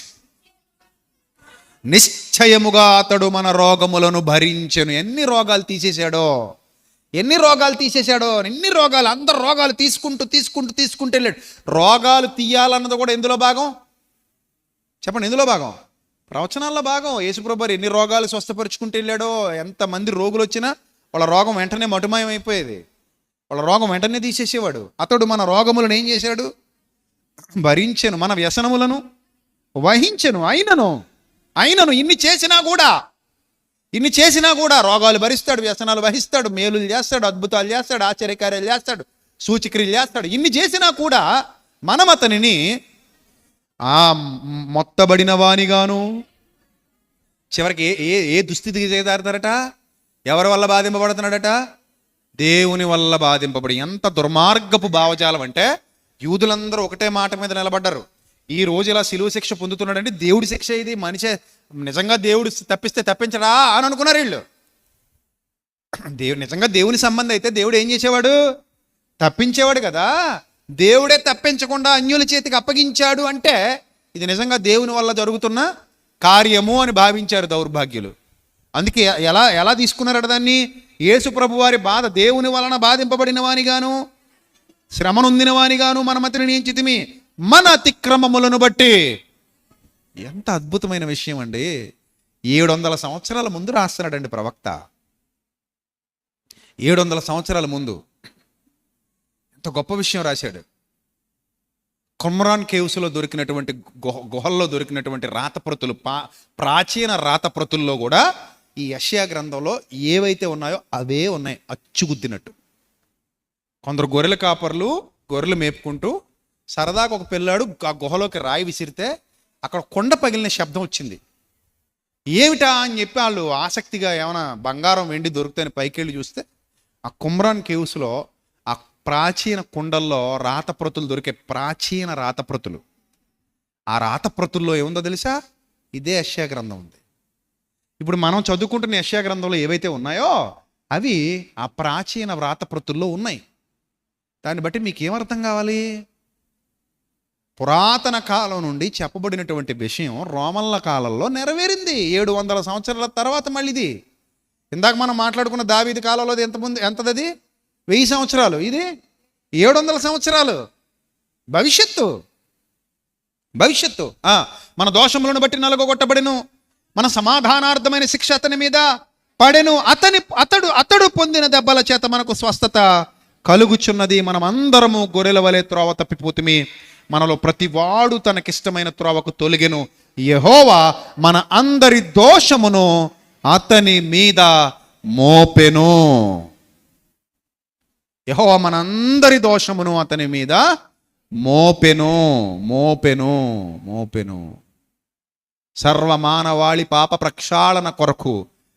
S1: నిశ్చయముగా అతడు మన రోగములను భరించెను. ఎన్ని రోగాలు తీసేశాడో, ఎన్ని రోగాలు, అందరు రోగాలు తీసుకుంటూ వెళ్ళాడు. రోగాలు తీయాలన్నది కూడా ఎందులో భాగం చెప్పండి? ఎందులో భాగం? ప్రవచనాల్లో భాగం. యేసుప్రభువారు ఎన్ని రోగాలు స్వస్థపరుచుకుంటూ వెళ్ళాడో. ఎంతమంది రోగులు వచ్చినా వాళ్ళ రోగం వెంటనే మటుమాయం అయిపోయేది, వాళ్ళ రోగం వెంటనే తీసేసేవాడు. అతడు మన రోగములను ఏం చేశాడు? భరించెను, మన వ్యసనములను వహించెను. అయినను ఇన్ని చేసినా కూడా ఇన్ని చేసినా కూడా రోగాలు భరిస్తాడు, వ్యసనాలు వహిస్తాడు, మేలులు చేస్తాడు, అద్భుతాలు చేస్తాడు, ఆశ్చర్యకార్యాలు చేస్తాడు, సూచక్రియలు చేస్తాడు. ఇన్ని చేసినా కూడా మనం అతనిని ఆ మొత్తబడిన వానిగాను, చివరికి ఏ ఏ దుస్థితికి చేదారుతారట? ఎవరి వల్ల బాధింపబడుతున్నాడట? దేవుని వల్ల బాధింపబడి. ఎంత దుర్మార్గపు భావజాలం అంటే, యూదులందరూ ఒకటే మాట మీద నిలబడ్డారు. ఈ రోజు ఇలా శిలువ శిక్ష పొందుతున్నాడంటే దేవుడి శిక్ష ఇది, మనిషి నిజంగా దేవుడు తప్పిస్తే తప్పించడా అని అనుకున్నారు వీళ్ళు. నిజంగా దేవుని సంబంధం అయితే దేవుడు ఏం చేసేవాడు? తప్పించేవాడు కదా. దేవుడే తప్పించకుండా అన్యుల చేతికి అప్పగించాడు అంటే ఇది నిజంగా దేవుని వల్ల జరుగుతున్న కార్యము అని భావించారు దౌర్భాగ్యులు. అందుకే ఎలా ఎలా తీసుకున్నారట దాన్ని? యేసు ప్రభు వారి బాధ, దేవుని వలన బాధింపబడిన వానిగాను, శ్రమనొందిన వానిగాను మనం అతనిని ఎంచితిమి మన అతిక్రమములను బట్టి. ఎంత అద్భుతమైన విషయం అండి. 700 సంవత్సరాల ముందు రాస్తున్నాడండి ప్రవక్త. 700 సంవత్సరాల ముందు ఎంత గొప్ప విషయం రాశాడు. కొమ్రాన్ కేవ్స్లో దొరికినటువంటి గుహల్లో దొరికినటువంటి రాతప్రతులు, ప్రాచీన రాతప్రతుల్లో కూడా ఈ యెషయా గ్రంథంలో ఏవైతే ఉన్నాయో అవే ఉన్నాయి, అచ్చుగుద్దినట్టు. కొందరు గొర్రెల కాపర్లు గొర్రెలు మేపుకుంటూ సరదాగా ఒక పిల్లాడు ఆ గుహలోకి రాయి విసిరితే అక్కడ కొండ పగిలిన శబ్దం వచ్చింది. ఏమిటా అని చెప్పి వాళ్ళు ఆసక్తిగా ఏమైనా బంగారం వెండి దొరుకుతాయని పైకెళ్ళి చూస్తే ఆ కుమ్రాన్ కేవ్స్లో ఆ ప్రాచీన కుండల్లో రాతప్రతులు దొరికే ప్రాచీన రాతప్రతులు. ఆ రాతప్రతుల్లో ఏముందో తెలుసా? ఇదే యెషయా గ్రంథం ఉంది. ఇప్పుడు మనం చదువుకుంటున్న యెషయా గ్రంథంలో ఏవైతే ఉన్నాయో అవి ఆ ప్రాచీన వ్రాతప్రతుల్లో ఉన్నాయి. దాన్ని బట్టి మీకు ఏమర్థం కావాలి? పురాతన కాలం నుండి చెప్పబడినటువంటి విషయం రోమన్ల కాలంలో నెరవేరింది. 700 సంవత్సరాల తర్వాత మళ్ళీ ఇది. ఇందాక మనం మాట్లాడుకున్న దావీదు కాలంలో ఎంతది? 1000 సంవత్సరాలు. ఇది 700 సంవత్సరాలు. భవిష్యత్తు మన దోషములను బట్టి నలుగొట్టబడెను, మన సమాధానార్థమైన శిక్ష అతని మీద పడెను, అతడు పొందిన దెబ్బల చేత మనకు స్వస్థత కలుగుచున్నది. మనం అందరము గొర్రెల వలె త్రోవ తప్పిపోతుమి, మనలో ప్రతివాడు తనకిష్టమైన త్రోవకు తొలగెను. యెహోవా మన అందరి దోషమును అతని మీద మోపెను. యెహోవా మనందరి దోషమును అతని మీద మోపెను. సర్వమానవాళి పాప ప్రక్షాళన కొరకు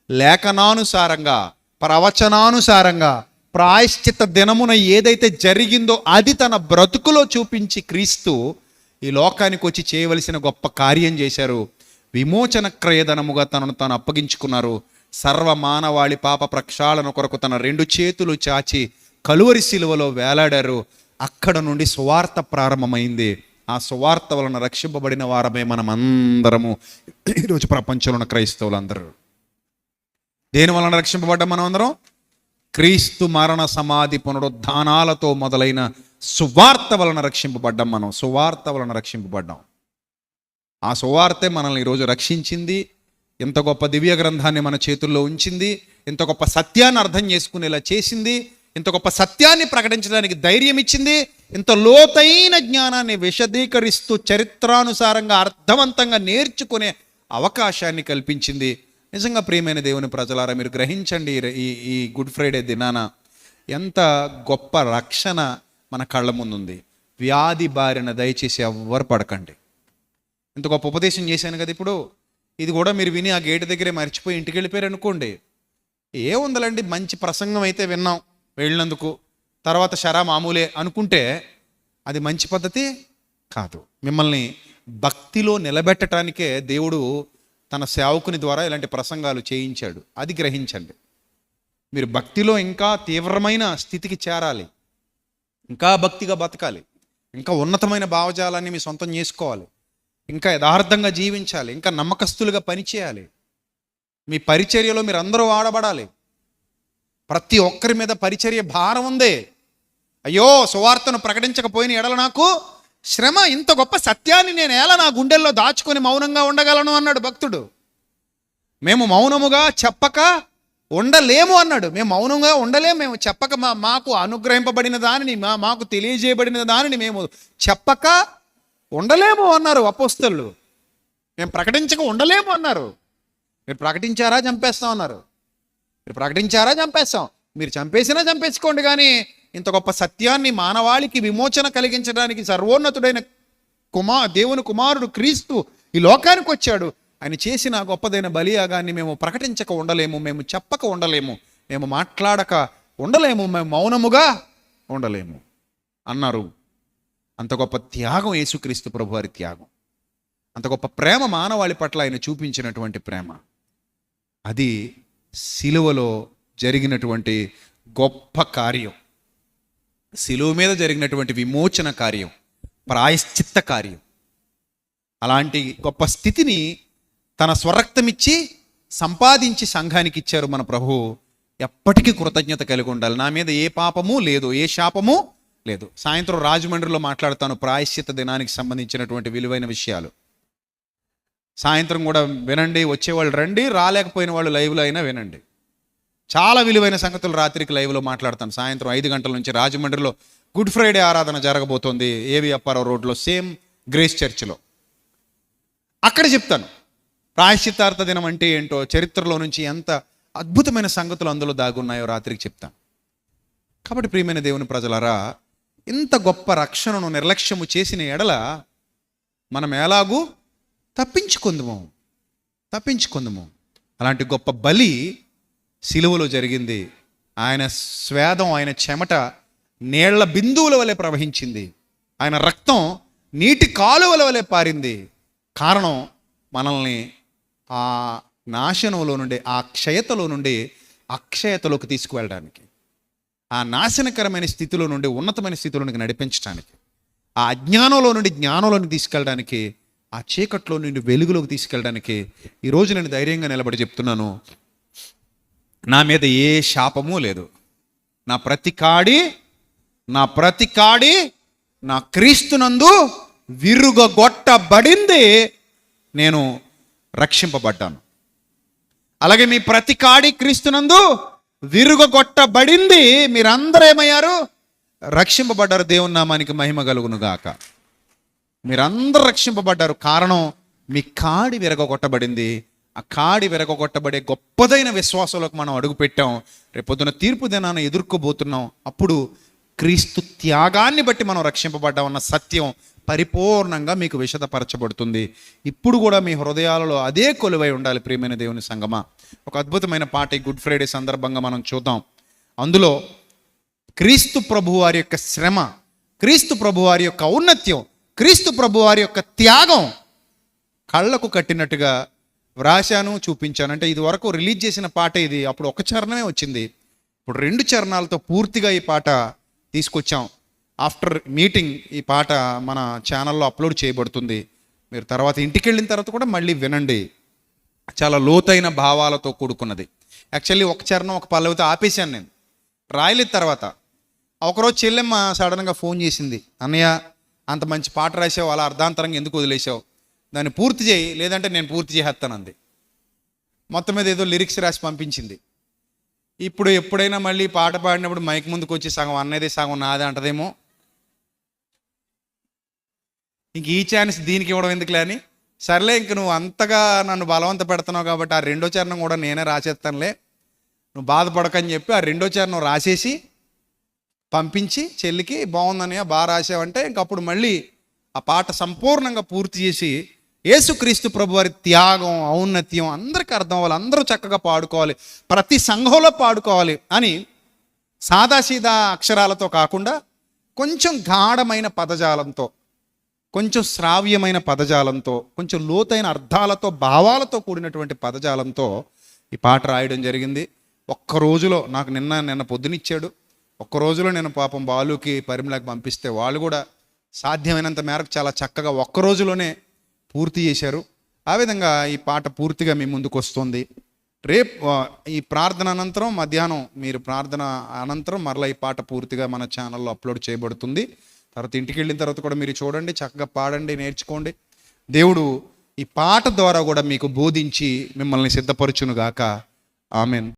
S1: లేఖనానుసారంగా, ప్రవచనానుసారంగా ప్రాయశ్చిత్త దినమున ఏదైతే జరిగిందో అది తన బ్రతుకులో చూపించి క్రీస్తు ఈ లోకానికి వచ్చి చేయవలసిన గొప్ప కార్యం చేశారు. విమోచన క్రయధనముగా తనను తాను అప్పగించుకున్నారు. సర్వమానవాళి పాప ప్రక్షాళన కొరకు తన 2 చేతులు చాచి కలువరి శిలువలో వేలాడారు. అక్కడ నుండి సువార్త ప్రారంభమైంది. ఆ సువార్త వలన రక్షింపబడిన వారమే మనం అందరము. ఈరోజు ప్రపంచంలో ఉన్న క్రైస్తవులందరూ దేని వలన రక్షింపబడ్డాం? మనం అందరం క్రీస్తు మరణ సమాధి పునరుద్ధానాలతో మొదలైన సువార్త వలన రక్షింపబడ్డాం. మనం సువార్త వలన రక్షింపబడ్డాం. ఆ సువార్తే మనల్ని ఈరోజు రక్షించింది. ఇంత గొప్ప దివ్య గ్రంథాన్ని మన చేతుల్లో ఉంచింది. ఇంత గొప్ప సత్యాన్ని అర్థం చేసుకునేలా చేసింది. ఇంత గొప్ప సత్యాన్ని ప్రకటించడానికి ధైర్యం ఇచ్చింది. ఇంత లోతైన జ్ఞానాన్ని విశదీకరిస్తూ చరిత్రానుసారంగా అర్థవంతంగా నేర్చుకునే అవకాశాన్ని కల్పించింది. నిజంగా ప్రియమైన దేవుని ప్రజలారా, మీరు గ్రహించండి, ఈ గుడ్ ఫ్రైడే దినాన ఎంత గొప్ప రక్షణ మన కళ్ళ ముందుంది. వ్యాధి బారిన దయచేసి ఎవ్వరు పడకండి. ఇంత గొప్ప ఉపదేశం చేశాను కదా, ఇప్పుడు ఇది కూడా మీరు విని ఆ గేటు దగ్గరే మర్చిపోయి ఇంటికి వెళ్ళిపోయారు అనుకోండి. ఏముందలండి, మంచి ప్రసంగం అయితే విన్నాం వెళ్ళినందుకు, తర్వాత శరా మామూలే అనుకుంటే అది మంచి పద్ధతి కాదు. మిమ్మల్ని భక్తిలో నిలబెట్టడానికే దేవుడు తన సేవకుని ద్వారా ఇలాంటి ప్రసంగాలు చేయించాడు. అది గ్రహించండి. మీరు భక్తిలో ఇంకా తీవ్రమైన స్థితికి చేరాలి, ఇంకా భక్తిగా బతకాలి, ఇంకా ఉన్నతమైన భావజాలాన్ని మీ సొంతం చేసుకోవాలి, ఇంకా యథార్థంగా జీవించాలి, ఇంకా నమ్మకస్తులుగా పనిచేయాలి. మీ పరిచర్యలో మీరు అందరూ వాడబడాలి. ప్రతి ఒక్కరి మీద పరిచర్య భారం ఉంది. అయ్యో, సువార్తను ప్రకటించకపోయిన ఎడల నాకు శ్రమ. ఇంత గొప్ప సత్యాన్ని నేను ఎలా నా గుండెల్లో దాచుకొని మౌనంగా ఉండగలను అన్నాడు భక్తుడు. మేము మౌనముగా చెప్పక ఉండలేము అన్నాడు. మేము మౌనంగా ఉండలేము, మేము చెప్పక మాకు అనుగ్రహింపబడిన దానిని, మాకు తెలియజేయబడిన దానిని మేము చెప్పక ఉండలేము అన్నారు అపోస్తలులు. మేము ప్రకటించక ఉండలేము అన్నారు. మీరు ప్రకటించారా చంపేస్తాం అన్నారు. మీరు ప్రకటించారా చంపేస్తాం. మీరు చంపేసినా చంపేసుకోండి, కానీ ఇంత గొప్ప సత్యాన్ని మానవాళికి విమోచన కలిగించడానికి సర్వోన్నతుడైన దేవుని కుమారుడు క్రీస్తు ఈ లోకానికి వచ్చాడు. ఆయన చేసిన గొప్పదైన బలియాగాన్ని మేము ప్రకటించక ఉండలేము, మేము చెప్పక ఉండలేము, మేము మాట్లాడక ఉండలేము, మేము మౌనముగా ఉండలేము అన్నారు. అంత గొప్ప త్యాగం యేసుక్రీస్తు ప్రభువారి త్యాగం, అంత గొప్ప ప్రేమ మానవాళి పట్ల ఆయన చూపించినటువంటి ప్రేమ, అది సిలువలో జరిగినటువంటి గొప్ప కార్యం. సిలువ మీద జరిగినటువంటి విమోచన కార్యం, ప్రాయశ్చిత్త కార్యం. అలాంటి గొప్ప స్థితిని తన స్వరక్తమిచ్చి సంపాదించి సంఘానికి ఇచ్చారు మన ప్రభు. ఎప్పటికీ కృతజ్ఞత కలిగి ఉండాలి. నా మీద ఏ పాపము లేదు, ఏ శాపము లేదు. సాయంత్రం రాజమండ్రిలో మాట్లాడతాను ప్రాయశ్చిత్త దినానికి సంబంధించినటువంటి విలువైన విషయాలు. సాయంత్రం కూడా వినండి, వచ్చేవాళ్ళు రండి, రాలేకపోయిన వాళ్ళు లైవ్లో అయినా వినండి. చాలా విలువైన సంగతులు రాత్రికి లైవ్లో మాట్లాడతాను. సాయంత్రం 5 గంటల నుంచి రాజమండ్రిలో గుడ్ ఫ్రైడే ఆరాధన జరగబోతోంది, ఏవి అప్పారావు రోడ్లో, సేమ్ గ్రేస్ చర్చిలో. అక్కడ చెప్తాను ప్రాయశ్చిత్తార్థ దినం అంటే ఏంటో, చరిత్రలో నుంచి ఎంత అద్భుతమైన సంగతులు అందులో దాగున్నాయో రాత్రికి చెప్తాను. కాబట్టి ప్రియమైన దేవుని ప్రజలారా, ఇంత గొప్ప రక్షణను నిర్లక్ష్యము చేసిన ఎడల మనం ఎలాగూ తప్పించుకుందుము. అలాంటి గొప్ప బలి సిలువలో జరిగింది. ఆయన స్వేదం, ఆయన చెమట నీళ్ల బిందువుల వలె ప్రవహించింది, ఆయన రక్తం నీటి కాలువల వలె పారింది. కారణం మనల్ని ఆ నాశనంలో నుండి, ఆ క్షయతలో నుండి అక్షయతలోకి తీసుకువెళ్ళడానికి, ఆ నాశనకరమైన స్థితిలో నుండి ఉన్నతమైన స్థితిలోనికి నడిపించడానికి, ఆ అజ్ఞానంలో నుండి జ్ఞానంలోకి తీసుకెళ్ళడానికి, ఆ చీకట్లో నుండి వెలుగులోకి తీసుకెళ్ళడానికి ఈరోజు నేను ధైర్యంగా నిలబడి చెప్తున్నాను, నా మీద ఏ శాపము లేదు. నా ప్రతి కాడి నా క్రీస్తునందు విరుగగొట్టబడింది, నేను రక్షింపబడ్డాను. అలాగే మీ ప్రతి కాడి క్రీస్తునందు విరుగగొట్టబడింది, మీరందరూ ఏమయ్యారు? రక్షింపబడ్డారు. దేవుని నామానికి మహిమ కలుగును గాక. మీరందరూ రక్షింపబడ్డారు. కారణం, మీ కాడి విరగొట్టబడింది. ఆ కాడి విరగొట్టబడే గొప్పదైన విశ్వాసంలోకి మనం అడుగుపెట్టాం. రేపొద్దున తీర్పు దినాన్ని ఎదుర్కోబోతున్నాం. అప్పుడు క్రీస్తు త్యాగాన్ని బట్టి మనం రక్షింపబడ్డామన్న సత్యం పరిపూర్ణంగా మీకు విశదపరచబడుతుంది. ఇప్పుడు కూడా మీ హృదయాలలో అదే కొలువై ఉండాలి. ప్రియమైన దేవుని సంగమా, ఒక అద్భుతమైన పాట ఈ గుడ్ ఫ్రైడే సందర్భంగా మనం చూద్దాం. అందులో క్రీస్తు ప్రభు వారి యొక్క శ్రమ, క్రీస్తు ప్రభు వారి యొక్క ఔన్నత్యం, క్రీస్తు ప్రభు వారి యొక్క త్యాగం కళ్ళకు కట్టినట్టుగా వ్రాశాను, చూపించాను. అంటే ఇది వరకు రిలీజ్ చేసిన పాట ఇది. అప్పుడు ఒక చరణమే వచ్చింది, ఇప్పుడు 2 చరణాలతో పూర్తిగా ఈ పాట తీసుకొచ్చాం. ఆఫ్టర్ మీటింగ్ ఈ పాట మన ఛానల్లో అప్లోడ్ చేయబడుతుంది. మీరు తర్వాత ఇంటికి వెళ్ళిన తర్వాత కూడా మళ్ళీ వినండి. చాలా లోతైన భావాలతో కూడుకున్నది. యాక్చువల్లీ ఒక చరణం ఒక పల్లవితో ఆపేశాను నేను, రాయలేదు. తర్వాత ఒకరోజు చెల్లెమ్మ సడన్గా ఫోన్ చేసింది, అన్నయ్య అంత మంచి పాట రాసావు, అలా అర్ధాంతరంగా ఎందుకు వదిలేసావు, దాన్ని పూర్తి చేయి, లేదంటే నేను పూర్తి చేస్తానంది. మొత్తం మీద ఏదో లిరిక్స్ రాసి పంపించింది. ఇప్పుడు ఎప్పుడైనా మళ్ళీ పాట పాడినప్పుడు మైక్ ముందుకు వచ్చి సగం అన్నది సగం నాదే అంటదేమో, ఇంక ఈ ఛాన్స్ దీనికి ఇవ్వడం ఎందుకులే అని, సర్లే ఇంక నువ్వు అంతగా నన్ను బలవంత పెడుతున్నావు కాబట్టి ఆ 2వ చరణం కూడా నేనే రాసేస్తానులే, నువ్వు బాధపడకని చెప్పి ఆ 2వ చరణం రాసేసి పంపించి చెల్లికి, బాగుందని బాగా రాసావంటే ఇంకప్పుడు మళ్ళీ ఆ పాట సంపూర్ణంగా పూర్తి చేసి యేసుక్రీస్తు ప్రభు వారి త్యాగం, ఔన్నత్యం అందరికీ అర్థం అవ్వాలి, అందరూ చక్కగా పాడుకోవాలి, ప్రతి సంఘంలో పాడుకోవాలి అని సాదాసీదా అక్షరాలతో కాకుండా కొంచెం గాఢమైన పదజాలంతో, కొంచెం శ్రావ్యమైన పదజాలంతో, కొంచెం లోతైన అర్థాలతో, భావాలతో కూడినటువంటి పదజాలంతో ఈ పాట రాయడం జరిగింది. ఒక్క రోజులో నాకు నిన్న పొద్దునిచ్చాడు. ఒక్క రోజులో నేను పాపం బాలుకి పరిమళకి పంపిస్తే వాళ్ళు కూడా సాధ్యమైనంత మేరకు చాలా చక్కగా ఒక్క రోజులోనే పూర్తి చేశారు. ఆ విధంగా ఈ పాట పూర్తిగా మీ ముందుకు వస్తుంది. రేపు ఈ ప్రార్థన అనంతరం, మధ్యాహ్నం మీరు ప్రార్థన అనంతరం మరలా ఈ పాట పూర్తిగా మన ఛానల్లో అప్లోడ్ చేయబడుతుంది. తర్వాత ఇంటికి వెళ్ళిన తర్వాత కూడా మీరు చూడండి, చక్కగా పాడండి, నేర్చుకోండి. దేవుడు ఈ పాట ద్వారా కూడా మీకు బోధించి మిమ్మల్ని సిద్ధపరచునుగాక. ఆమెన్.